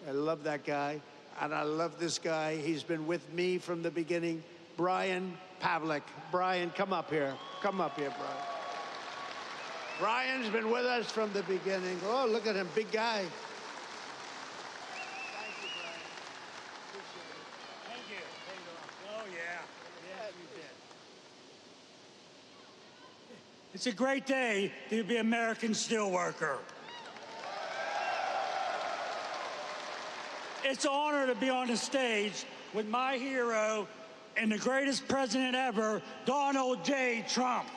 I love that guy, and I love this guy. He's been with me from the beginning. Brian Pavlik. Brian, come up here. Come up here, Brian. Brian's been with us from the beginning. Oh, look at him, big guy. Thank you, Brian. Appreciate it. Thank you. Oh, yeah. Yeah, you did. It's a great day to be an American steelworker. It's an honor to be on the stage with my hero and the greatest president ever, Donald J. Trump.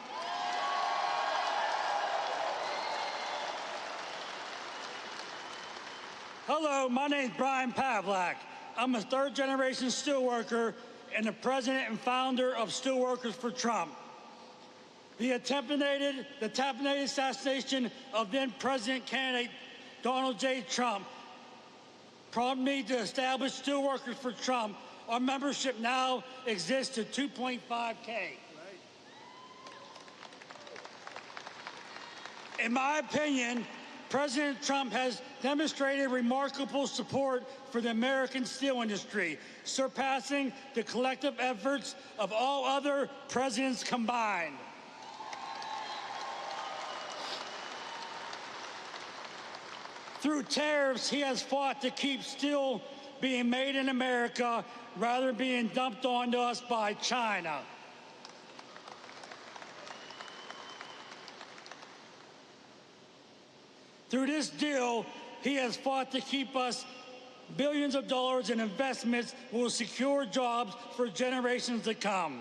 Hello, my name's Brian Pavlak. I'm a third-generation steelworker and the president and founder of Steelworkers for Trump. The attempted assassination of then-president candidate Donald J. Trump prompted me to establish Steelworkers for Trump. Our membership now exists to 2.5K. In my opinion, President Trump has demonstrated remarkable support for the American steel industry, surpassing the collective efforts of all other presidents combined. Through tariffs, he has fought to keep steel being made in America rather than being dumped onto us by China. Through this deal, he has fought to keep us billions of dollars in investments that will secure jobs for generations to come.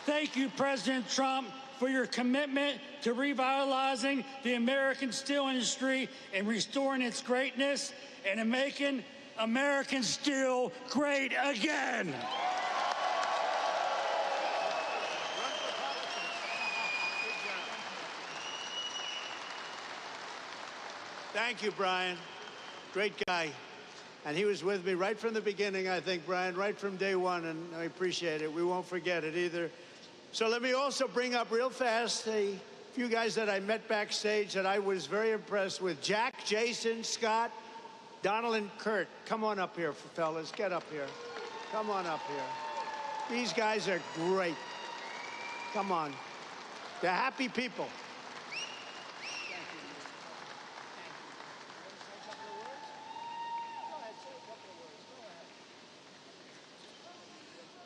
Thank you, President Trump, for your commitment to revitalizing the American steel industry and restoring its greatness and in making American steel great again. Thank you, Brian. Great guy. And he was with me right from the beginning, I think, Brian, right from day one, and I appreciate it. We won't forget it either. So let me also bring up real fast a few guys that I met backstage that I was very impressed with. Jack, Jason, Scott, Donald, and Kurt. Come on up here, fellas. Get up here. Come on up here. These guys are great. Come on. They're happy people.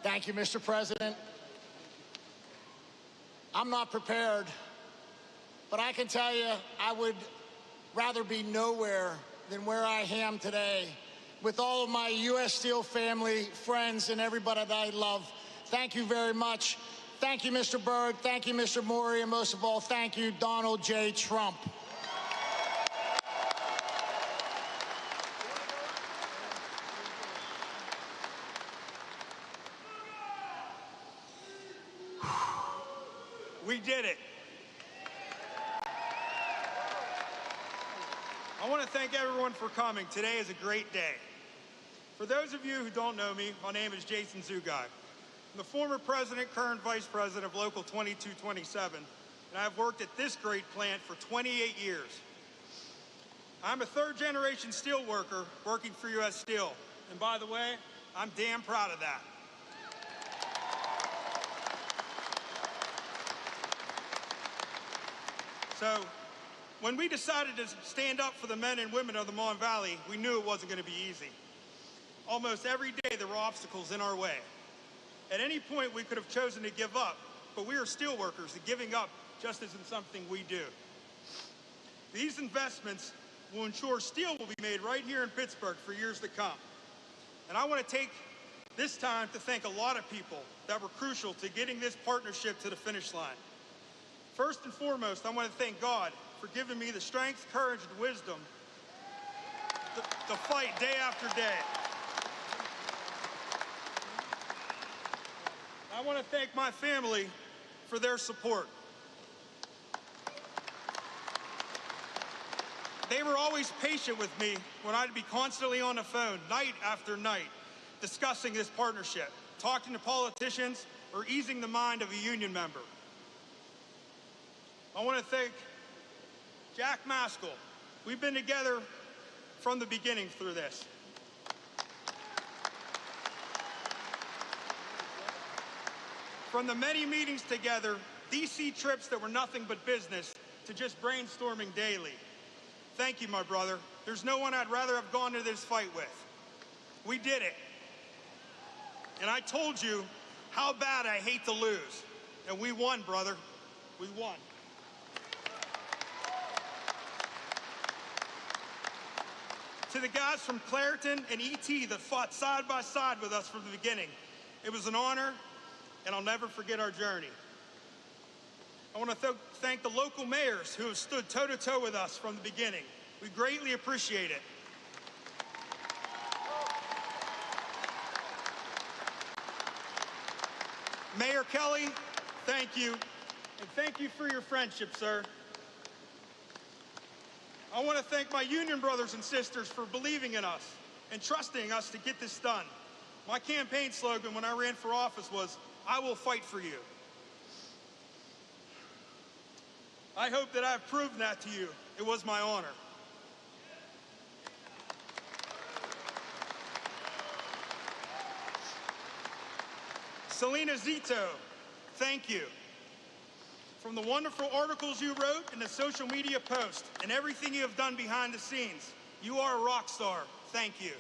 Thank you, Mr. President. I'm not prepared, but I can tell you I would rather be nowhere than where I am today with all of my U.S. Steel family, friends, and everybody that I love. Thank you very much. Thank you, Mr. Berg. Thank you, Mr. Maury, and most of all, thank you, Donald J. Trump. We did it. I want to thank everyone for coming. Today is a great day. For those of you who don't know me, my name is Jason Zugai. I'm the former president, current vice president of Local 2227, and I've worked at this great plant for 28 years. I'm a third-generation steel worker working for U.S. Steel, and by the way, I'm damn proud of that. So, when we decided to stand up for the men and women of the Mon Valley, we knew it wasn't going to be easy. Almost every day there were obstacles in our way. At any point we could have chosen to give up, but we are steel workers, and giving up just isn't something we do. These investments will ensure steel will be made right here in Pittsburgh for years to come. And I want to take this time to thank a lot of people that were crucial to getting this partnership to the finish line. First and foremost, I want to thank God for giving me the strength, courage, and wisdom to fight day after day. I want to thank my family for their support. They were always patient with me when I'd be constantly on the phone, night after night, discussing this partnership, talking to politicians, or easing the mind of a union member. I want to thank Jack Maskell. We've been together from the beginning through this. From the many meetings together, DC trips that were nothing but business, to just brainstorming daily. Thank you, my brother. There's no one I'd rather have gone to this fight with. We did it. And I told you how bad I hate to lose. And we won, brother. We won. To the guys from Clairton and ET that fought side by side with us from the beginning, it was an honor, and I'll never forget our journey. I want to thank the local mayors who have stood toe-to-toe with us from the beginning. We greatly appreciate it. Mayor Kelly, thank you. And thank you for your friendship, sir. I want to thank my union brothers and sisters for believing in us and trusting us to get this done. My campaign slogan when I ran for office was, "I will fight for you." I hope that I've proven that to you. It was my honor. Selena Zito, thank you. From the wonderful articles you wrote and the social media posts and everything you have done behind the scenes, you are a rock star. Thank you.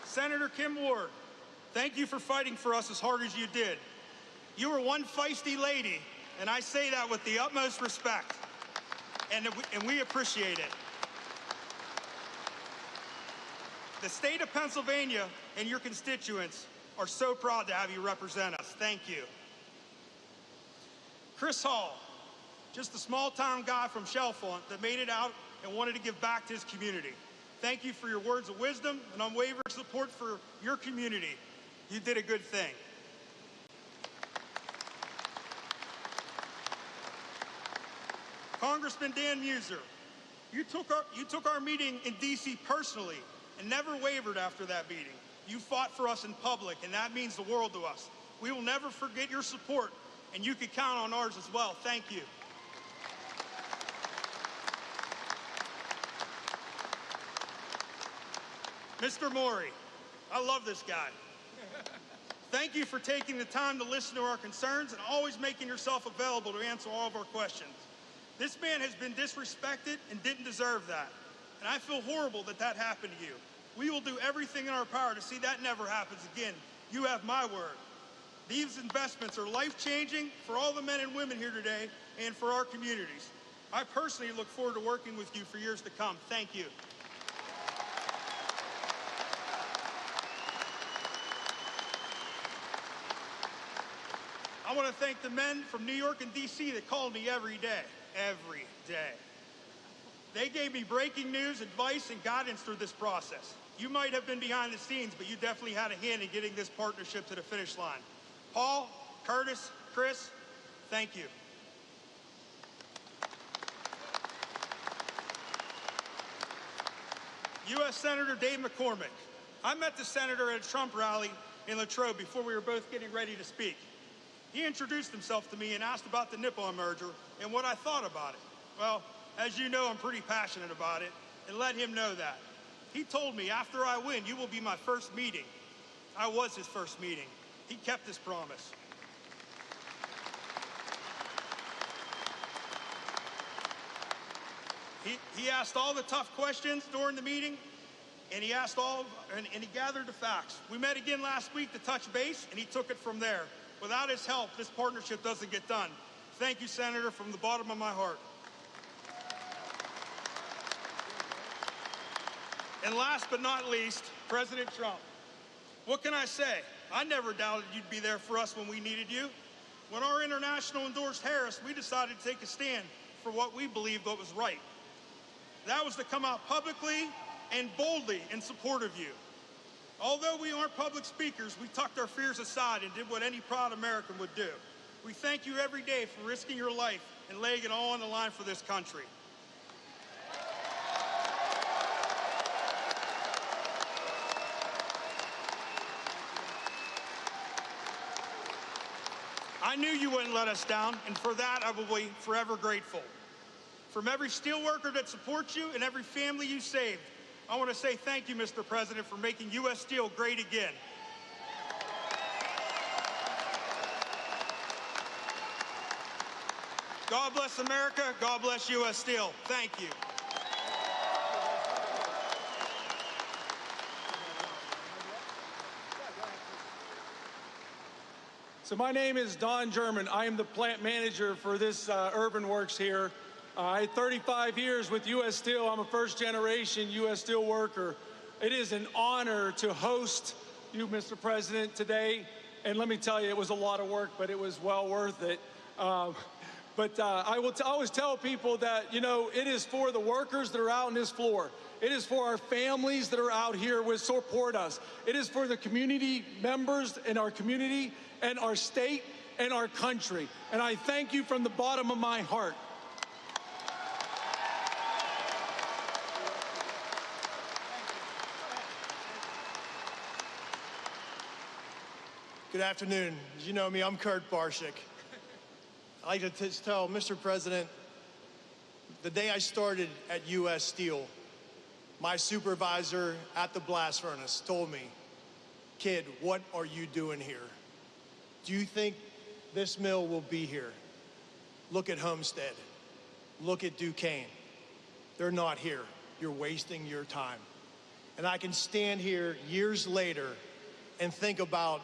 Senator Kim Ward, thank you for fighting for us as hard as you did. You were one feisty lady, and I say that with the utmost respect, and we appreciate it. The state of Pennsylvania and your constituents are so proud to have you represent us. Thank you. Chris Hall, just a small-town guy from Chalfont that made it out and wanted to give back to his community. Thank you for your words of wisdom and unwavering support for your community. You did a good thing. Congressman Dan Muser, you took our meeting in D.C. personally and never wavered after that meeting. You fought for us in public, and that means the world to us. We will never forget your support, and you can count on ours as well. Thank you. Mr. Maury, I love this guy. Thank you for taking the time to listen to our concerns and always making yourself available to answer all of our questions. This man has been disrespected and didn't deserve that. And I feel horrible that that happened to you. We will do everything in our power to see that never happens again. You have my word. These investments are life-changing for all the men and women here today and for our communities. I personally look forward to working with you for years to come. Thank you. I want to thank the men from New York and D.C. that called me every day. Every day. They gave me breaking news, advice, and guidance through this process. You might have been behind the scenes, but you definitely had a hand in getting this partnership to the finish line. Paul, Curtis, Chris, thank you. U.S. Senator Dave McCormick. I met the senator at a Trump rally in Latrobe before we were both getting ready to speak. He introduced himself to me and asked about the Nippon merger and what I thought about it. Well, as you know, I'm pretty passionate about it, and let him know that. He told me, after I win, you will be my first meeting. I was his first meeting. He kept his promise. He asked all the tough questions during the meeting, and he asked and he gathered the facts. We met again last week to touch base, and he took it from there. Without his help, this partnership doesn't get done. Thank you, Senator, from the bottom of my heart. And last but not least, President Trump. What can I say? I never doubted you'd be there for us when we needed you. When our international endorsed Harris, we decided to take a stand for what we believed what was right. That was to come out publicly and boldly in support of you. Although we aren't public speakers, we tucked our fears aside and did what any proud American would do. We thank you every day for risking your life and laying it all on the line for this country. I knew you wouldn't let us down, and for that I will be forever grateful. From every steelworker that supports you and every family you saved, I want to say thank you, Mr. President, for making U.S. Steel great again. God bless America. God bless U.S. Steel. Thank you. So my name is Don German. I am the plant manager for this Irvin Works here. I had 35 years with U.S. Steel. I'm a first-generation U.S. Steel worker. It is an honor to host you, Mr. President, today. And let me tell you, it was a lot of work, but it was well worth it. I will always tell people that, you know, it is for the workers that are out on this floor. It is for our families that are out here who support us. It is for the community members in our community and our state and our country. And I thank you from the bottom of my heart. Good afternoon. As you know me, I'm Kurt Barshik. I'd like to tell Mr. President, the day I started at U.S. Steel, my supervisor at the blast furnace told me, "Kid, what are you doing here? Do you think this mill will be here? Look at Homestead. Look at Duquesne. They're not here. You're wasting your time." And I can stand here years later and think about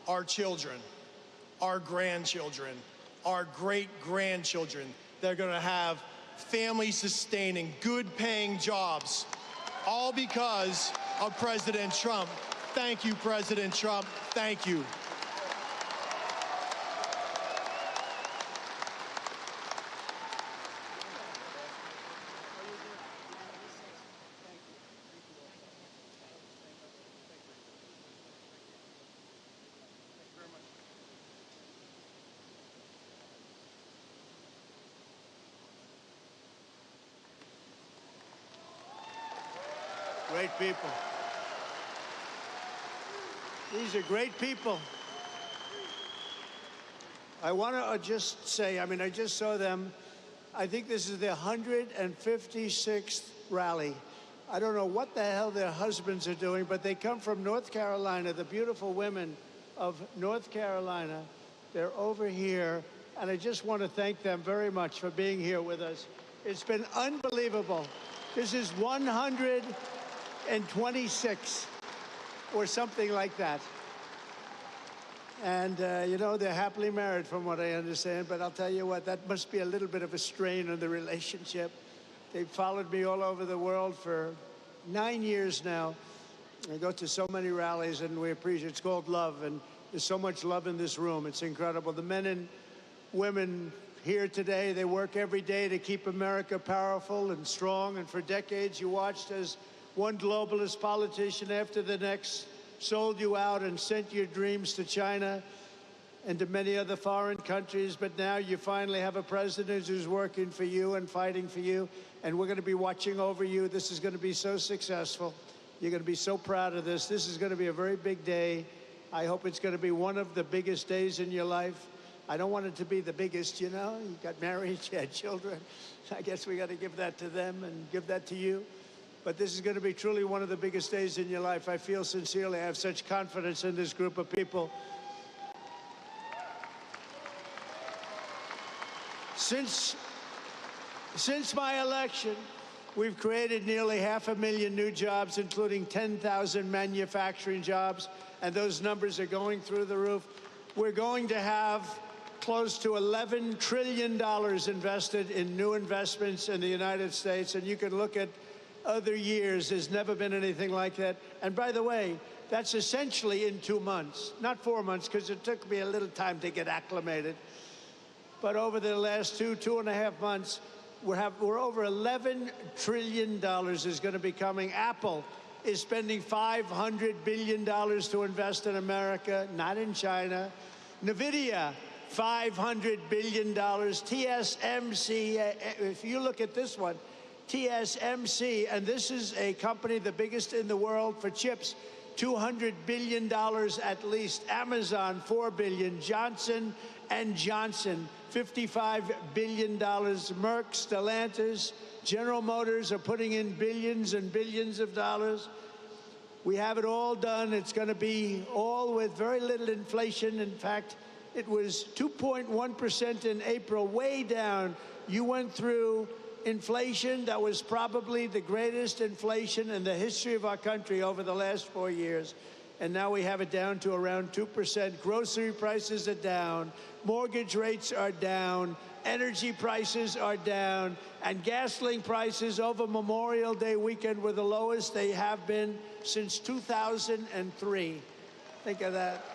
our children, our grandchildren, our great-grandchildren that are going to have family-sustaining, good-paying jobs, all because of President Trump. Thank you, President Trump. Thank you. Great people. These are great people. I want to just say, I mean, I just saw them. I think this is their 156th rally. I don't know what the hell their husbands are doing, but they come from North Carolina, the beautiful women of North Carolina. They're over here, and I just want to thank them very much for being here with us. It's been unbelievable. This is 126 or something like that. And, you know, they're happily married from what I understand, but I'll tell you what, that must be a little bit of a strain on the relationship. They've followed me all over the world for 9 years now. I go to so many rallies, and we appreciate it. It's called love, and there's so much love in this room. It's incredible. The men and women here today, they work every day to keep America powerful and strong, and for decades you watched as one globalist politician after the next sold you out and sent your dreams to China and to many other foreign countries, but now you finally have a president who's working for you and fighting for you, and we're going to be watching over you. This is going to be so successful. You're going to be so proud of this. This is going to be a very big day. I hope it's going to be one of the biggest days in your life. I don't want it to be the biggest, you know. You got married, you had children. I guess we got to give that to them and give that to you. But this is going to be truly one of the biggest days in your life. I feel sincerely, I have such confidence in this group of people. Since my election, we've created nearly 500,000 new jobs, including 10,000 manufacturing jobs, and those numbers are going through the roof. We're going to have close to $11 trillion invested in new investments in the United States, and you can look at other years. There's never been anything like that. And by the way, that's essentially in 2 months, not 4 months, because it took me a little time to get acclimated. But over the last 2.5 months, we're over $11 trillion is going to be coming. Apple is spending $500 billion to invest in America, not in China. NVIDIA, $500 billion. TSMC, if you look at this one, TSMC, and this is a company the biggest in the world for chips, $200 billion at least. Amazon, $4 billion. Johnson & Johnson, $55 billion. Merck, Stellantis, General Motors are putting in billions and billions of dollars. We have it all done. It's going to be all with very little inflation. In fact, it was 2.1% in April, way down. You went through inflation that was probably the greatest inflation in the history of our country over the last 4 years. And now we have it down to around 2%. Grocery prices are down. Mortgage rates are down. Energy prices are down. And gasoline prices over Memorial Day weekend were the lowest they have been since 2003. Think of that.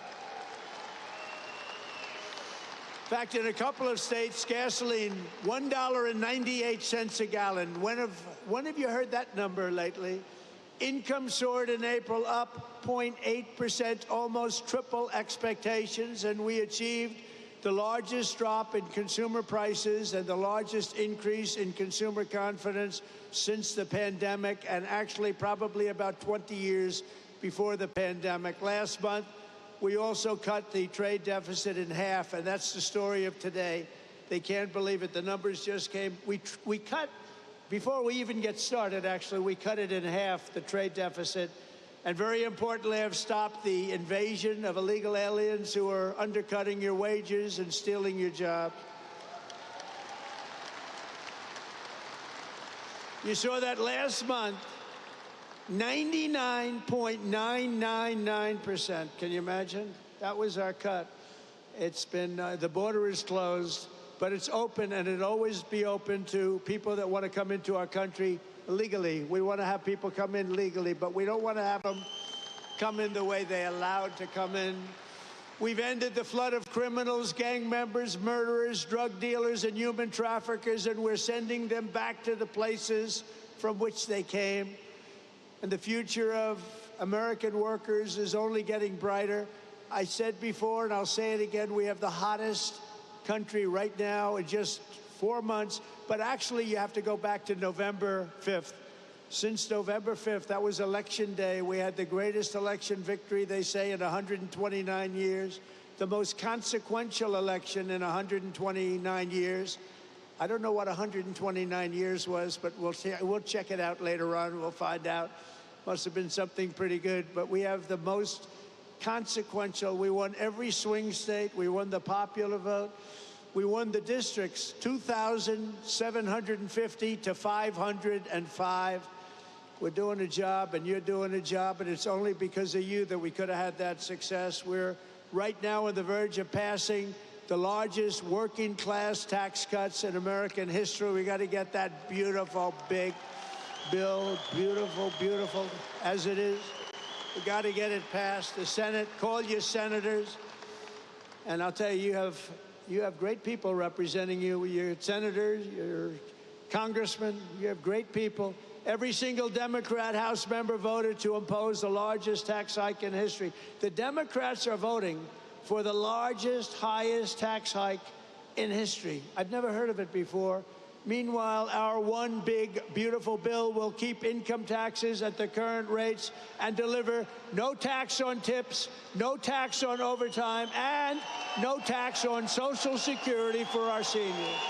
In fact, in a couple of states, gasoline, $1.98 a gallon. When have you heard that number lately? Income soared in April, up 0.8%, almost triple expectations, and we achieved the largest drop in consumer prices and the largest increase in consumer confidence since the pandemic, and actually probably about 20 years before the pandemic. Last month, we also cut the trade deficit in half, and that's the story of today. They can't believe it. The numbers just came. We cut, before we even get started, actually, we cut it in half, the trade deficit. And very importantly, have stopped the invasion of illegal aliens who are undercutting your wages and stealing your jobs. You saw that last month, 99.999%. Can you imagine? That was our cut. It's been, the border is closed, but it's open, and it'll always be open to people that want to come into our country legally. We want to have people come in legally, but we don't want to have them come in the way they allowed to come in. We've ended the flood of criminals, gang members, murderers, drug dealers, and human traffickers, and we're sending them back to the places from which they came. And the future of American workers is only getting brighter. I said before, and I'll say it again, we have the hottest country right now in just 4 months, but actually you have to go back to November 5th. Since November 5th, that was election day, we had the greatest election victory, they say, in 129 years, the most consequential election in 129 years. I don't know what 129 years was, but we'll check it out later on. We'll find out. Must have been something pretty good. But we have the most consequential. We won every swing state. We won the popular vote. We won the districts, 2,750 to 505. We're doing a job, and you're doing a job, and it's only because of you that we could have had that success. We're right now on the verge of passing the largest working class tax cuts in American history. We got to get that beautiful big bill, beautiful, beautiful as it is. We got to get it passed. The Senate, call your senators. And I'll tell you, you have great people representing you. Your senators, your congressmen, you have great people. Every single Democrat House member voted to impose the largest tax hike in history. The Democrats are voting for the largest, highest tax hike in history. I've never heard of it before. Meanwhile, our one big, beautiful bill will keep income taxes at the current rates and deliver no tax on tips, no tax on overtime, and no tax on Social Security for our seniors.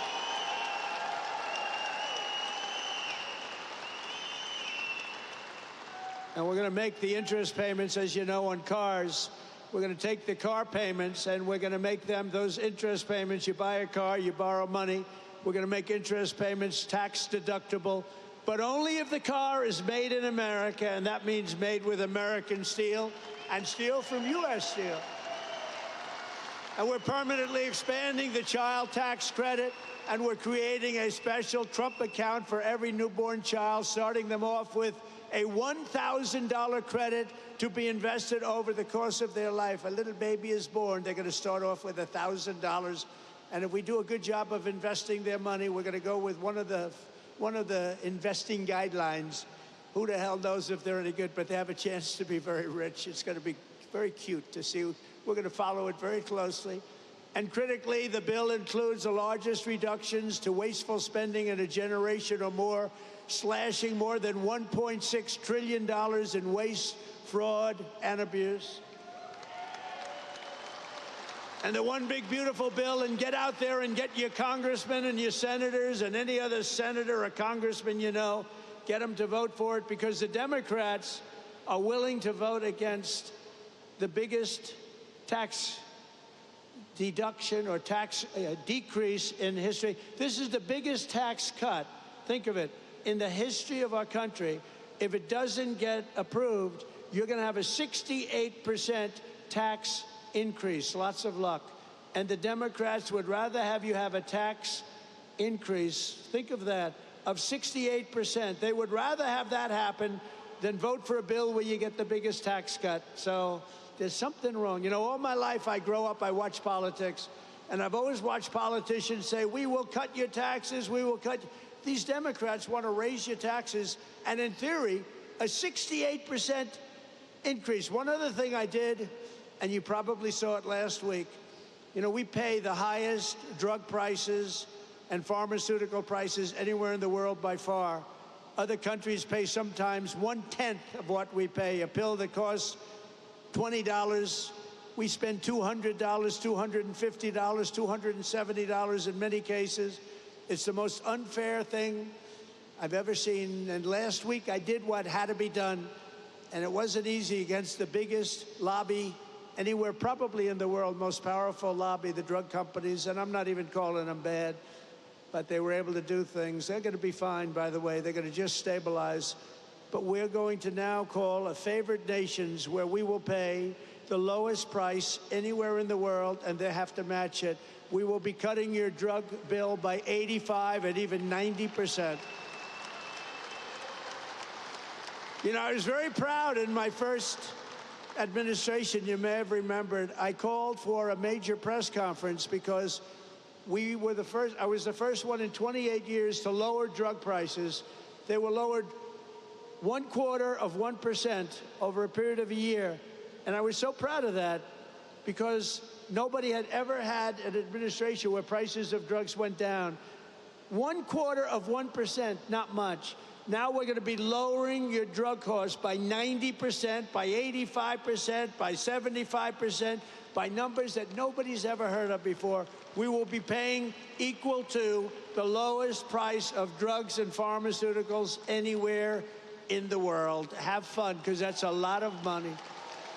And we're going to make the interest payments, as you know, on cars. We're going to take the car payments, and we're going to make them, those interest payments, you buy a car, you borrow money, we're going to make interest payments tax deductible, but only if the car is made in America, and that means made with American steel, and steel from U.S. Steel. And we're permanently expanding the child tax credit, and we're creating a special Trump account for every newborn child, starting them off with a $1,000 credit to be invested over the course of their life. A little baby is born, they're going to start off with $1,000. And if we do a good job of investing their money, we're going to go with one of the investing guidelines. Who the hell knows if they're any good, but they have a chance to be very rich. It's going to be very cute to see. We're going to follow it very closely. And critically, the bill includes the largest reductions to wasteful spending in a generation or more, slashing more than $1.6 trillion in waste, fraud, and abuse. And the one big beautiful bill, and get out there and get your congressmen and your senators and any other senator or congressman you know, get them to vote for it, because the Democrats are willing to vote against the biggest tax deduction or tax decrease in history. This is the biggest tax cut, think of it, in the history of our country. If it doesn't get approved, you're going to have a 68% tax increase. Lots of luck. And the Democrats would rather have you have a tax increase, think of that, of 68%. They would rather have that happen than vote for a bill where you get the biggest tax cut. So there's something wrong. You know, all my life I grow up, I watch politics, and I've always watched politicians say, we will cut your taxes, we will cut. These Democrats want to raise your taxes, and in theory, a 68% increase. One other thing I did, and you probably saw it last week, you know, we pay the highest drug prices and pharmaceutical prices anywhere in the world by far. Other countries pay sometimes 1/10 of what we pay. A pill that costs $20, we spend $200, $250, $270 in many cases. It's the most unfair thing I've ever seen. And last week I did what had to be done, and it wasn't easy against the biggest lobby anywhere probably in the world, most powerful lobby, the drug companies, and I'm not even calling them bad, but they were able to do things. They're going to be fine, by the way. They're going to just stabilize. But we're going to now call a favored nations where we will pay the lowest price anywhere in the world, and they have to match it. We will be cutting your drug bill by 85 and even 90%. You know, I was very proud in my first administration. You may have remembered, I called for a major press conference because we were the first, I was the first one in 28 years to lower drug prices. They were lowered 0.25% over a period of a year. And I was so proud of that because nobody had ever had an administration where prices of drugs went down. 0.25%, not much. Now we're going to be lowering your drug costs by 90%, by 85%, by 75%, by numbers that nobody's ever heard of before. We will be paying equal to the lowest price of drugs and pharmaceuticals anywhere in the world. Have fun, because that's a lot of money.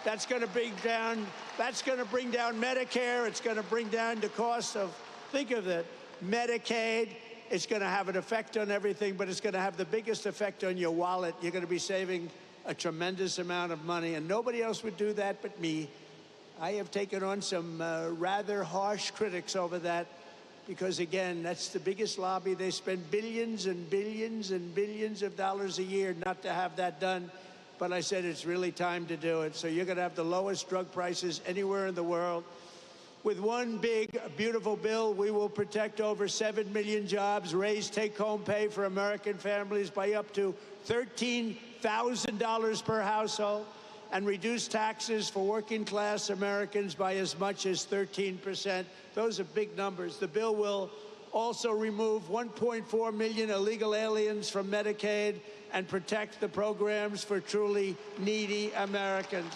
That's going to bring down Medicare. It's going to bring down the cost of, think of it, Medicaid. It's going to have an effect on everything, but it's going to have the biggest effect on your wallet. You're going to be saving a tremendous amount of money, and nobody else would do that but me. I have taken on some rather harsh critics over that because, again, that's the biggest lobby. They spend billions and billions and billions of dollars a year not to have that done. But I said it's really time to do it. So you're going to have the lowest drug prices anywhere in the world. With one big, beautiful bill, we will protect over 7 million jobs, raise take-home pay for American families by up to $13,000 per household, and reduce taxes for working-class Americans by as much as 13%. Those are big numbers. The bill will also remove 1.4 million illegal aliens from Medicaid and protect the programs for truly needy Americans.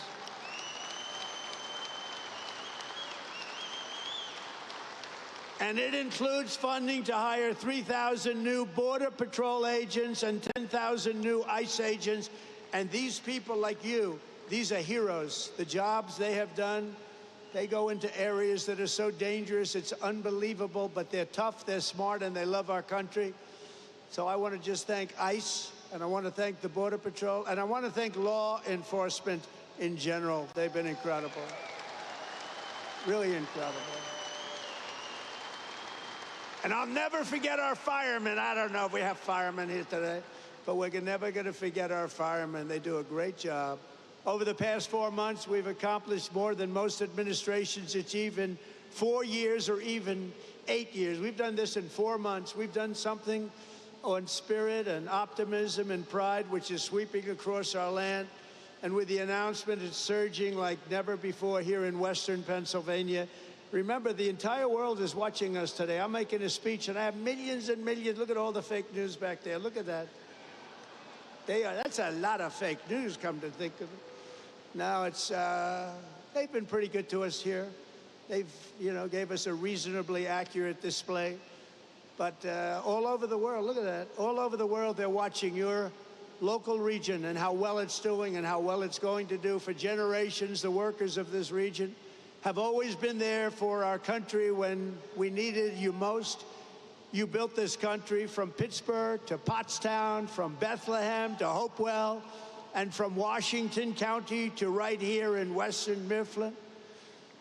And it includes funding to hire 3,000 new Border Patrol agents and 10,000 new ICE agents. And these people like you, these are heroes. The jobs they have done, they go into areas that are so dangerous, it's unbelievable, but they're tough, they're smart, and they love our country. So I want to just thank ICE, and I want to thank the Border Patrol, and I want to thank law enforcement in general. They've been incredible. Really incredible. And I'll never forget our firemen. I don't know if we have firemen here today, but we're never going to forget our firemen. They do a great job. Over the past 4 months, we've accomplished more than most administrations achieve in 4 years or even 8 years. We've done this in 4 months. We've done something on spirit and optimism and pride, which is sweeping across our land. And with the announcement, it's surging like never before here in Western Pennsylvania. Remember, the entire world is watching us today. I'm making a speech, and I have millions and millions. Look at all the fake news back there. Look at that. That's a lot of fake news, come to think of it. Now, they've been pretty good to us here. They've, gave us a reasonably accurate display. But all over the world, look at that. All over the world, they're watching your local region and how well it's doing and how well it's going to do. For generations, the workers of this region have always been there for our country when we needed you most. You built this country from Pittsburgh to Pottstown, from Bethlehem to Hopewell, and from Washington County to right here in Western Mifflin.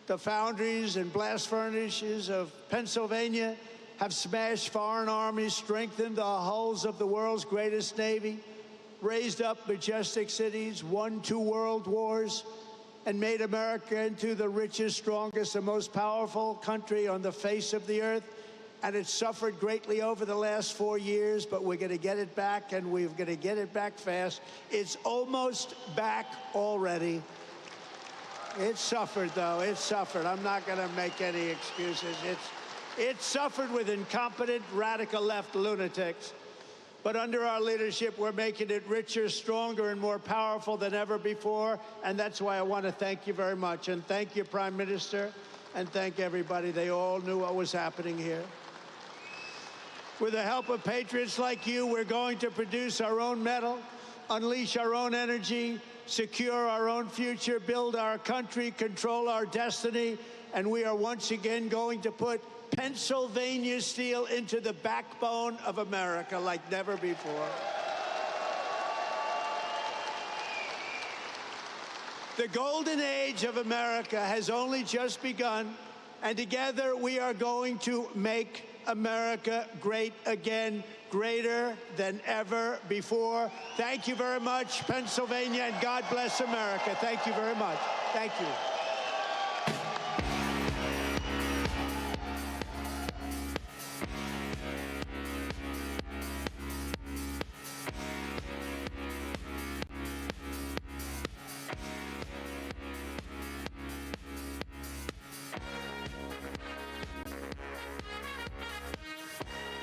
The foundries and blast furnaces of Pennsylvania have smashed foreign armies, strengthened the hulls of the world's greatest navy, raised up majestic cities, won 2 world wars, and made America into the richest, strongest, and most powerful country on the face of the earth. And it suffered greatly over the last 4 years, but we're going to get it back, and we're going to get it back fast. It's almost back already. It suffered, though. It suffered. I'm not going to make any excuses. It suffered with incompetent, radical left lunatics. But under our leadership, we're making it richer, stronger, and more powerful than ever before. And that's why I want to thank you very much. And thank you, Prime Minister, and thank everybody. They all knew what was happening here. With the help of patriots like you, we're going to produce our own metal, unleash our own energy, secure our own future, build our country, control our destiny, and we are once again going to put Pennsylvania steel into the backbone of America like never before. The golden age of America has only just begun, and together we are going to make America great again, greater than ever before. Thank you very much, Pennsylvania, and God bless America. Thank you very much. Thank you.